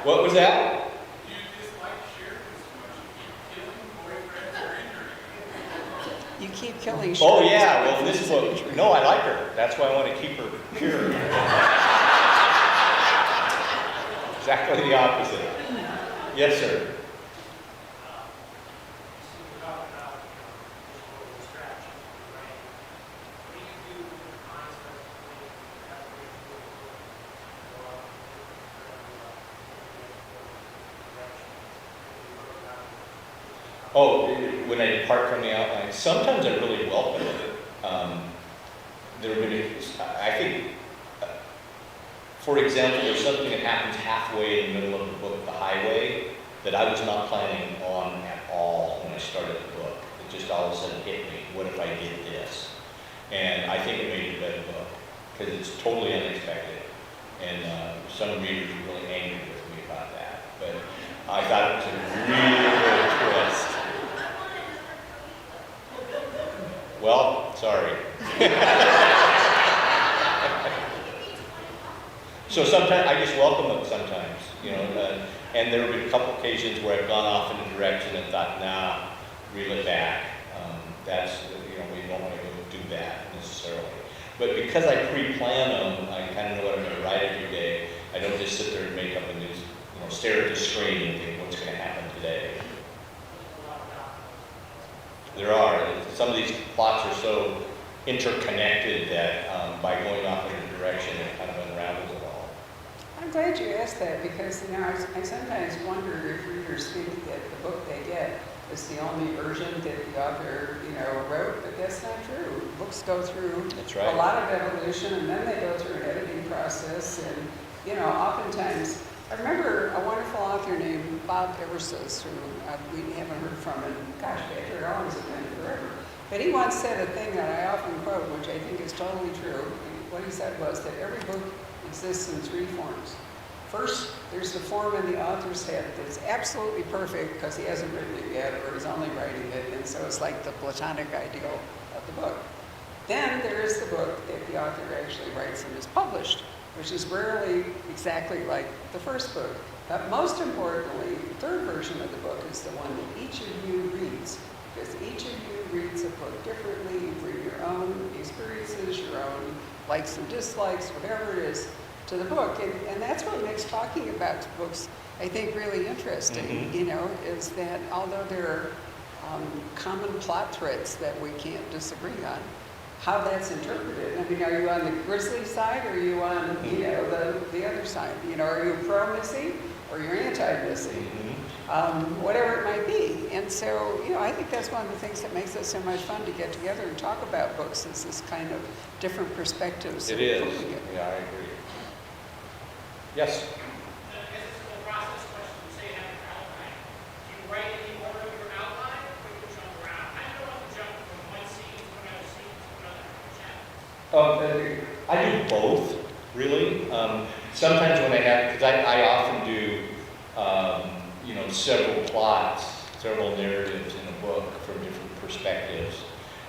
What was that? Do you dislike Sharon as much? You keep killing boyfriends or injuring? You keep killing. Oh Sharon's yeah, well boyfriends this and book, injury. no, I like her. That's why I want to keep her pure. Exactly the opposite. Yes, sir. Oh, when I depart from the outline, sometimes I really welcome it. There have been, I think, for example, there's something that happens halfway in the middle of the book, The Highway, that I was not planning on at all when I started the book. It just all of a sudden hit me, what if I did this? And I think it made it a better book, because it's totally unexpected. And some readers were really angry with me about that. But I thought it was a really good twist. Well, sorry. So sometimes I just welcome them sometimes, you know, and there have been a couple occasions where I've gone off in a direction and thought, nah, reel it back. That's, you know, we don't want to go do that necessarily. But because I pre-plan them, I kind of know what I'm going to write every day. I don't just sit there and make up a news, you know, stare at the screen and think what's going to happen today. There are. Some of these plots are so interconnected that by going off in a direction, it kind of unravels it all. I'm glad you asked that because, you know, I sometimes wonder if readers think that the book they get is the only version that the author, you know, wrote, but that's not true. Books go through That's right. a lot of evolution, and then they go through an editing process, and, you know, oftentimes, I remember a wonderful author named Bob Eversys, who we haven't heard from in, gosh, after all, it's been forever. But he once said a thing that I often quote, which I think is totally true. What he said was that every book exists in three forms. First, there's the form in the author's head that's absolutely perfect because he hasn't written it yet or he's only writing it, and so it's like the platonic ideal of the book. Then there is the book that the author actually writes and is published, which is rarely exactly like the first book. But most importantly, the third version of the book is the one that each of you reads, because each of you reads a book differently. You bring your own experiences, your own likes and dislikes, whatever it is, to the book. And that's what makes talking about books, I think, really interesting, Mm-hmm. you know, is that although there are common plot threads that we can't disagree on, how that's interpreted. I mean, are you on the grizzly side or are you on, you know, the other side? You know, are you pro-Missy or you're anti-Missy? Mm-hmm. Whatever it might be. And so, you know, I think that's one of the things that makes it so much fun to get together and talk about books, is this kind of different perspectives. It of is. looking at it. Yeah, I agree. Yes? As it's a process question, say you have your outline. Do you write in the order of your outline, or do you jump around? I don't want to jump from one scene to another scene to another chapter. I do both, really. Sometimes when I have, because I often do, you know, several plots, several narratives in a book from different perspectives.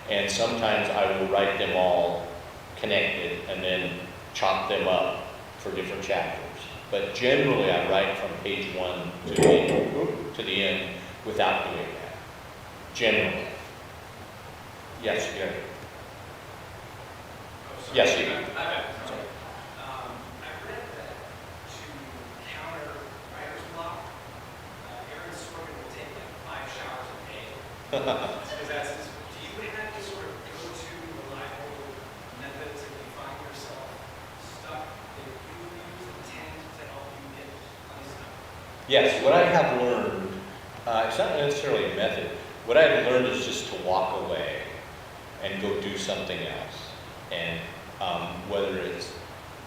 And sometimes I will write them all connected and then chop them up for different chapters. But generally I write from page 1 to the end without doing that. Generally. Yes, yeah. Yes, you. I read Because that's, do you have to sort of go to reliable methods if you find yourself stuck that you use and tend to help you get unstuck? Yes, what I have learned, it's not necessarily a method. What I have learned is just to walk away and go do something else. And whether it's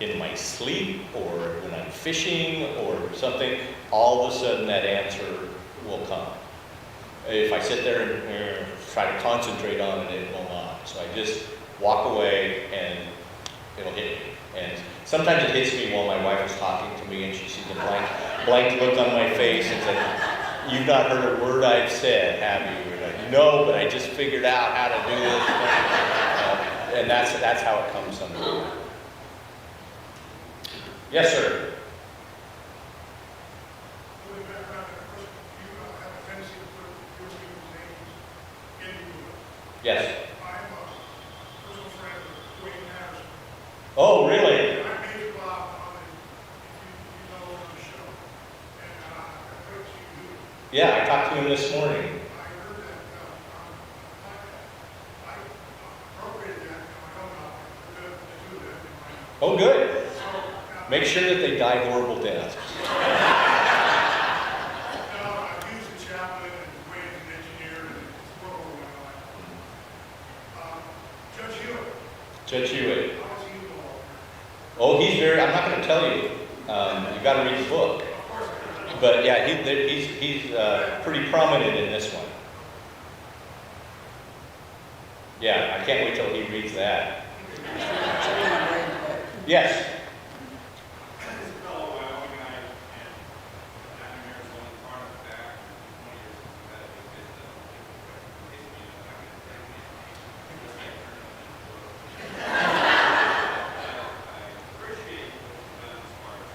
in my sleep or when I'm fishing or something, all of a sudden that answer will come. If I sit there and try to concentrate on it, it will not. So I just walk away and it'll hit me. And sometimes it hits me while my wife is talking to me and she sees a blank look on my face and says, "You've not heard a word I've said, have you?" And I'm like, "No, but I just figured out how to do this." And that's how it comes sometimes. Yes, sir. Moving back around to the question, do you have a tendency to put your people's names in the book? Yes. I'm a personal friend of Dwayne Patterson. Oh, really? I made Bob on it, if you know on the show. And I heard you do. Yeah, I talked to him this morning. I heard that on the podcast. I appropriated that in my own novel. I'm going to do that in my novel. Oh, good. So, Make sure that they die horrible deaths. I've used the chaplain and Dwayne's an engineer and it's horrible in my life. Judge Hewitt, Judge Hewitt. how is he involved? Oh, he's very, I'm not going to tell you. You got to read the book. Of course, But yeah, he's pretty prominent in this one. Yeah, I can't wait till he reads that. Yes. This is a fellow Wyoming guy, and down in Arizona, part of the back, 20 years since that, I appreciate what as far as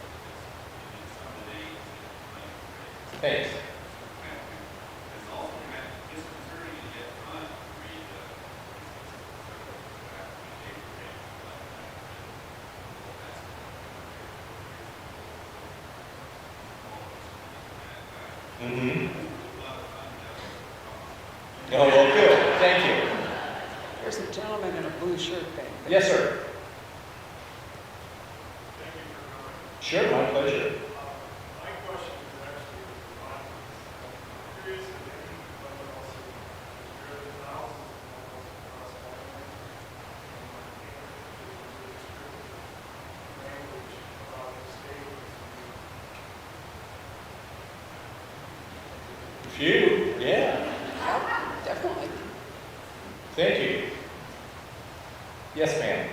some of the days and Thanks. it's also kind of disconcerting to get fun to read Mm-hmm. Oh, well, good. Thank you. There's a gentleman in a blue shirt back there. Yes, sir. thank you for coming. Sure, my pleasure. My question is actually on, I'm curious if any of us also, there are thousands of novels across Wyoming, language about the state. Phew. Yeah. Yep, definitely. Thank you. Yes, ma'am.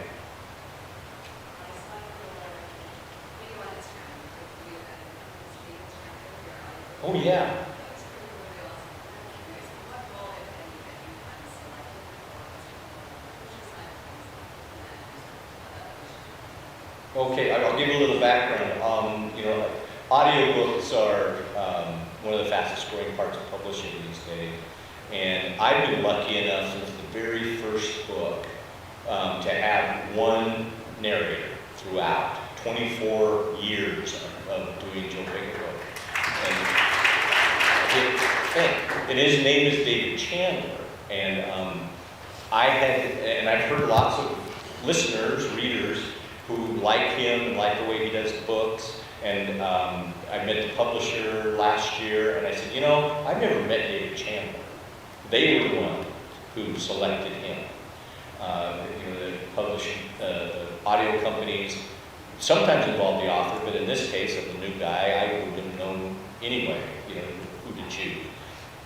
Oh, yeah. Okay, I'll give you a little background. Audiobooks are one of the fastest growing parts of publishing these days. And I've been lucky enough since the very first book to have one narrator throughout 24 years of doing Joe Pickett book. And his name is David Chandler. And I've heard lots of listeners, readers, who like him and like the way he does books. And I met the publisher last year, and I said, I've never met David Chandler. They were the one who selected him. The publishing, the audio companies sometimes involve the author, but in this case, of the new guy, I wouldn't have known anyway, who to choose.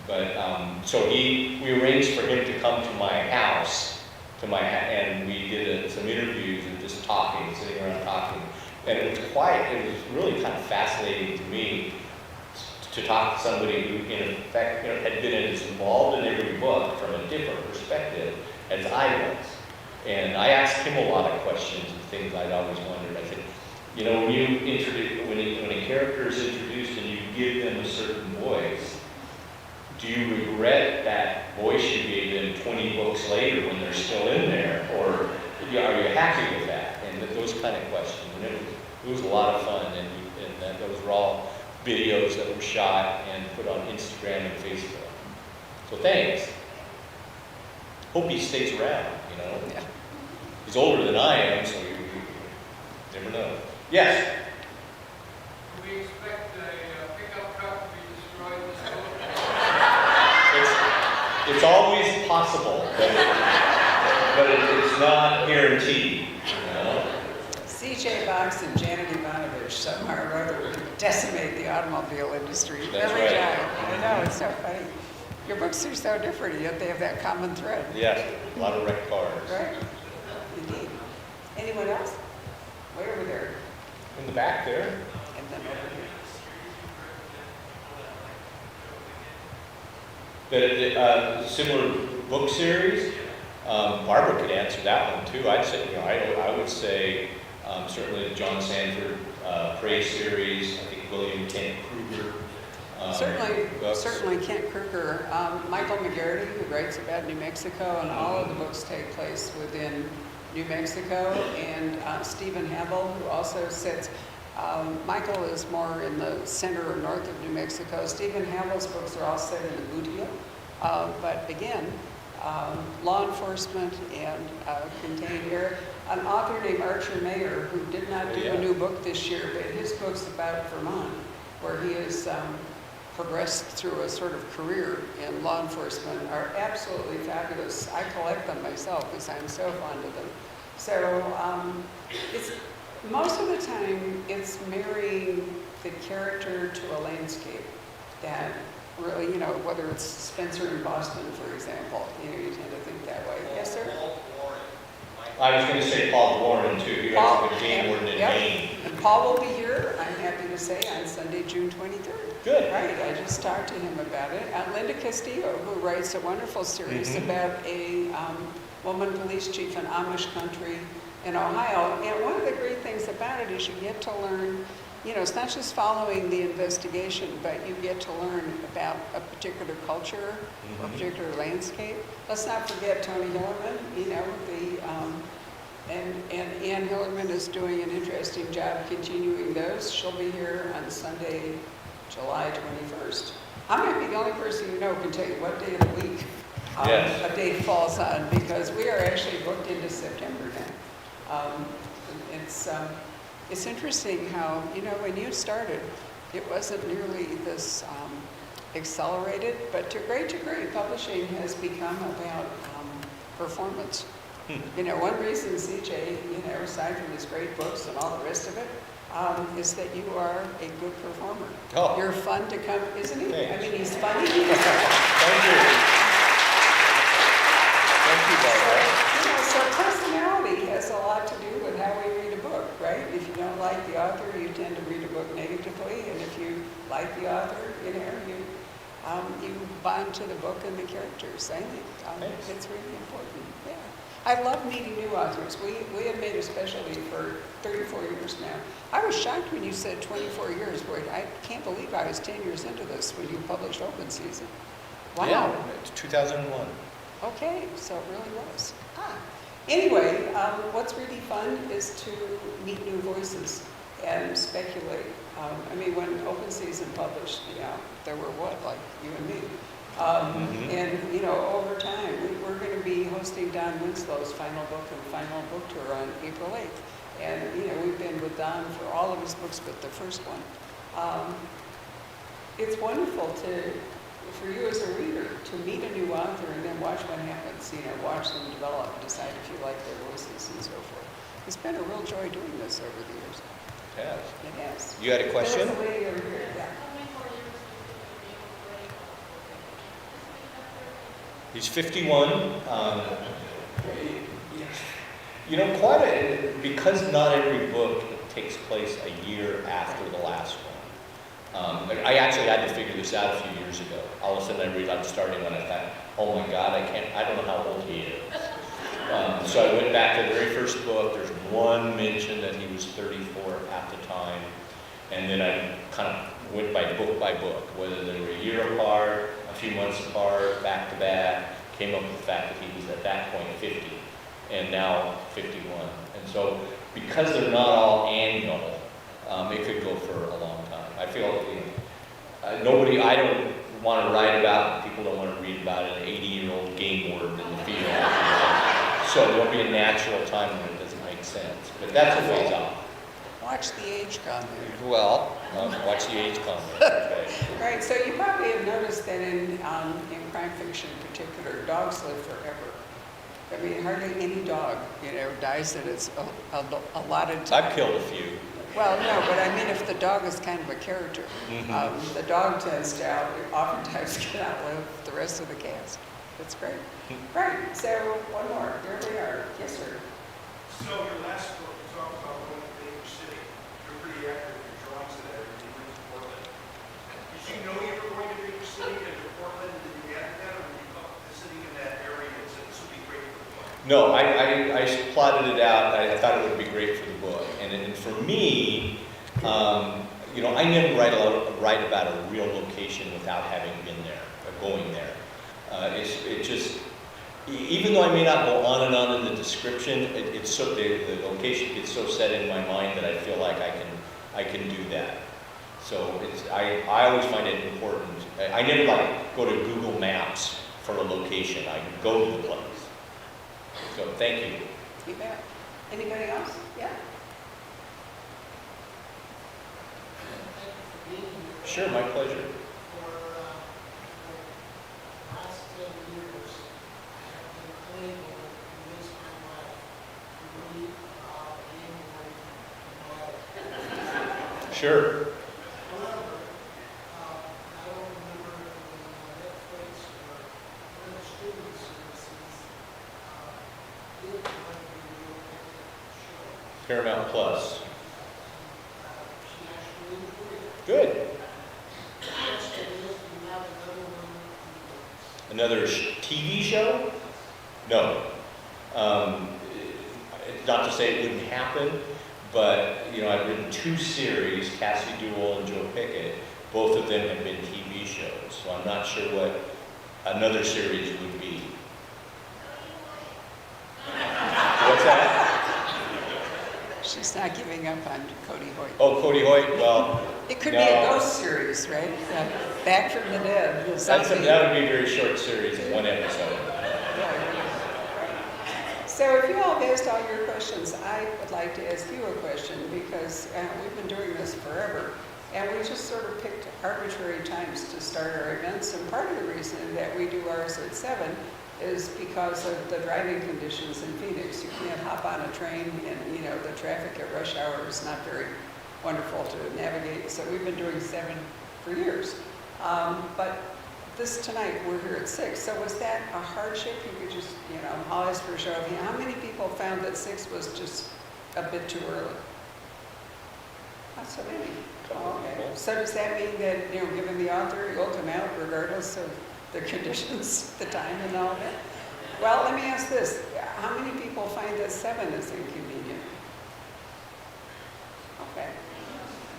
But so we arranged for him to come to my house, and we did some interviews and just talking, sitting around talking. And it was really kind of fascinating to me to talk to somebody who, in effect, had been as involved in every book from a different perspective as I was. And I asked him a lot of questions and things I'd always wondered. I said, when you introduce, when a character is introduced and you give them a certain voice, do you regret that voice you gave them 20 books later when they're still in there, or are you happy with that? And those kind of questions. And it was a lot of fun, and those were all videos that were shot and put on Instagram and Facebook. So thanks. hope he stays around, you know? Yeah. He's older than I am, so you never know. Yes? Do we expect a pickup truck to be destroyed this fall? It's always possible, but it's not guaranteed, you know? CJ Box and Janet Ivanovich somehow or other decimate the automobile industry That's every right. time. I know, it's so funny. Your books are so different, yet they have that common thread. Yeah, a lot of wrecked cars. Right? Indeed. Anyone else? Way over there, In the back there. and then over here. The similar book series, Barbara could answer that one too. I'd say, you know, I would say certainly the John Sanford Prey series. I think William Kent Kruger. Books. Certainly Kent Kruger. Michael McGarity, who writes about New Mexico, and all of the books take place within New Mexico. And Stephen Havel, who also sits. Michael is more in the center or north of New Mexico. Stephen Havel's books are all set in the Boothia. But again, law enforcement and contained here. An author named Archer Mayer, who did not do a new book this year, but his book's about Vermont, where he has progressed through a sort of career in law enforcement, are absolutely fabulous. I collect them myself because I'm so fond of them. So it's most of the time it's marrying the character to a landscape that really, you know, whether it's Spencer in Boston, for example, you know, you tend to think that way. Yes, sir? I was going to say Paul Warren too. He writes a good game warden in Maine. And Paul will be here, I'm happy to say, on Sunday, June 23rd. Good. Right, I just talked to him about it. Linda Castillo, who writes a wonderful series about a woman police chief in Amish country in Ohio. And one of the great things about it is you get to learn, you know, it's not just following the investigation, but you get to learn about a particular culture, a particular landscape. Let's not forget Tony Hillerman, you know, and Ann Hillerman is doing an interesting job continuing those. She'll be here on Sunday, July 21st. I might be the only person you know who can tell you what day of the week a date falls on, because we are actually booked into September now. It's interesting how, you know, when you started, it wasn't nearly this accelerated, but to a great degree, publishing has become about performance. You know, one reason CJ, you know, aside from his great books and all the rest of it, is that you are a good performer. Oh. You're fun to come, isn't he? Thanks. I mean, he's funny. Thank you. Thank you, Barbara. You know, so personality has a lot to do with how we read a book, right? If you don't like the author, you tend to read a book negatively, and if you like the author, you know, you bond to the book and the characters. I think it's really important. Yeah, I love meeting new authors. We have made a specialty for 34 years now. I was shocked when you said 24 years. Boy, I can't believe I was 10 years into this when you published Open Season. Wow. Yeah, it's 2001. Okay, so it really was. Anyway, what's really fun is to meet new voices and speculate. I mean, when Open Season published, you know, there were like you and me. And, you know, over time, we're going to be hosting Don Winslow's final book and final book tour on April 8th. And, you know, we've been with Don for all of his books but the first one. It's wonderful for you as a reader to meet a new author and then watch what happens, you know, watch them develop, decide if you like their voices and so forth. It's been a real joy doing this over the years. Yeah. It has. You had a question? There's a lady over here, yeah. He's 51. You know, because not every book takes place a year after the last one. I actually had to figure this out a few years ago. All of a sudden I read I'm starting one, I thought, oh my God, I don't know how old he is. So I went back to the very first book. There's one mention that he was 34 at the time. And then I kind of went by book, whether they were a year apart, a few months apart, back to back, came up with the fact that he was at that point 50 and now 51. And so because they're not all annual, it could go for a long time. I feel, you know, I don't want to write about, people don't want to read about an 80-year-old game warden in the feel. So there'll be a natural time when it doesn't make sense, but that's a ways off. Watch the age comment. Well, watch the age comment, okay? Right, so you probably have noticed that in crime fiction in particular, dogs live forever. I mean, hardly any dog, dies at its allotted time. I've killed a few. Well, no, but I mean, if the dog is kind of a character, the dog tends to oftentimes can outlive the rest of the cast. That's great. Right, so one more. Here we are. Yes, sir. So your last book, you talked about going to Baker City. You're pretty accurate in your drawings of that, or you went to Portland. Did you know you were going to Baker City and to Portland, and did you add that, or were you visiting in that area and said this would be great for the book? No, I plotted it out. I thought it would be great for the book. And for me, I never write about a real location without having been there, or going there. It just, even though I may not go on and on in the description, it's so the location gets so set in my mind that I feel like I can do that. So I always find it important. I never go to Google Maps for a location. I go to the place. So thank you. You bet. Anybody else? Yeah. Sure, my pleasure. For the last 10 years, I have been unable to miss my life to read about animal. Sure. However, I don't remember the Netflix or other streaming services did like the Joe Pickett show. Paramount Plus. She actually enjoyed it. Good. The question is, do you have another one in the works? Another TV show? No. Not to say it wouldn't happen, but I've written 2 series, Cassie Duell and Joe Pickett. Both of them have been TV shows, so I'm not sure what another series would be. What's that? She's not giving up on Cody Hoyt. Oh, Cody Hoyt. Well, It could no. be a ghost series, right? Back from the Dead. That would be a very short series in one episode. So if you all have asked all your questions, I would like to ask you a question because we've been doing this forever. And we just sort of picked arbitrary times to start our events. And part of the reason that we do ours at 7 is because of the driving conditions in Phoenix. You can't hop on a train and, the traffic at rush hour is not very wonderful to navigate. So we've been doing 7 for years. But this tonight, we're here at 6. So was that a hardship? You could just, I'll ask for a show of hands. How many people found that 6 was just a bit too early? Not so many. Oh, okay. So does that mean that, given the author, you'll come out regardless of the conditions, the time and all that? Well, let me ask this. How many people find that 7 is inconvenient? Okay.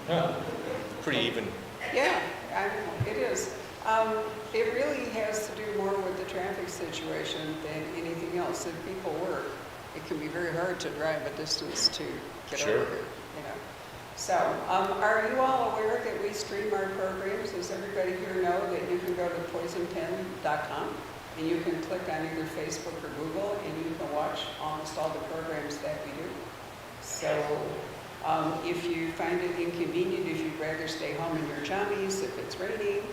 Huh. Pretty even. Yeah, it is. It really has to do more with the traffic situation than anything else. If people work, it can be very hard to drive a distance to get Sure. over here, So, are you all aware that we stream our programs? Does everybody here know that you can go to poisonpen.com and you can click on either Facebook or Google and you can watch almost all the programs that we do? So, if you find it inconvenient, if you'd rather stay home in your jammies, if it's raining,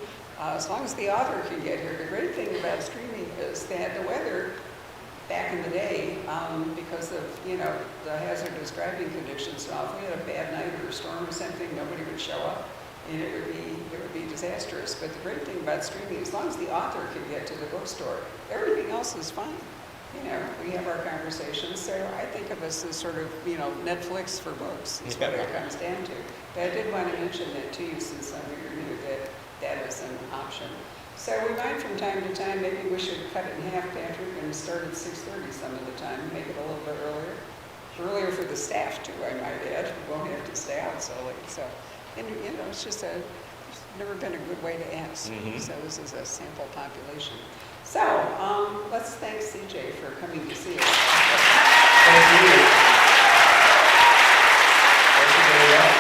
as long as the author can get here. The great thing about streaming is that the weather back in the day, because of, the hazardous driving conditions, now if we had a bad night or a storm or something, nobody would show up and it would be disastrous. But the great thing about streaming, as long as the author can get to the bookstore, everything else is fine. We have our conversations, so I think of us as sort of, Netflix for books is what it comes down to. But I did want to mention that to you since some of you knew that that is an option. So we might from time to time, maybe we should cut it in half, Patrick, and start at 6:30 some of the time, make it a little bit earlier. Earlier for the staff too, I might add. We won't have to stay out so late. So, and, it's just it's never been a good way to ask. So this is a sample population. So let's thank CJ for coming to see us. Thank you. Thank you very much.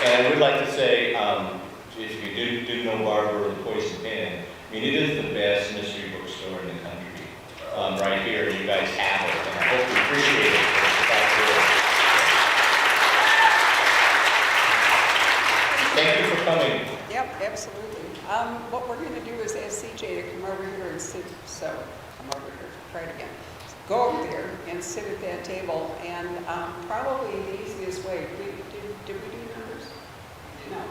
And I would like to say, if you didn't know Barbara and Poison Pen, I mean, it is the best mystery bookstore in the country, right here. You guys have it, and I hope you appreciate it. It's that good. Thank you for coming. Yep, absolutely. What we're going to do is ask CJ to come over here and sit, so, come over here, try it again. Go over there and sit at that table, and probably the easiest way, did we do numbers? No.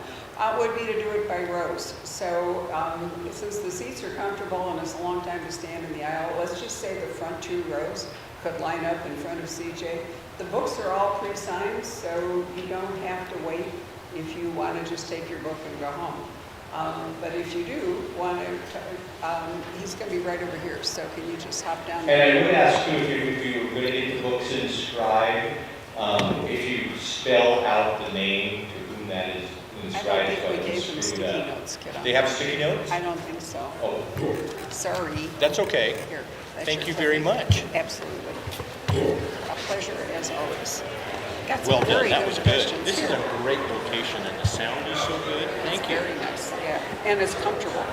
Would be to do it by rows. So since the seats are comfortable and it's a long time to stand in the aisle, let's just say the front 2 rows could line up in front of CJ. The books are all pre-signed, so you don't have to wait if you want to just take your book and go home. But if you do want to, he's going to be right over here, so can you just hop down And there? I would ask too, if you were going to get the books in scribe, if you spell out the name to whom that is I don't inscribed. think so we it's gave them screwed sticky up. notes, kiddo. They have sticky notes? I don't think so. Oh, cool. Sorry. That's okay. Here, that's Thank your you very copy. much. Absolutely. A pleasure as always. Got some Well done, very that good was good. questions This is here. a great location and the sound is so good. Thank It's you. very nice, yeah, and it's comfortable.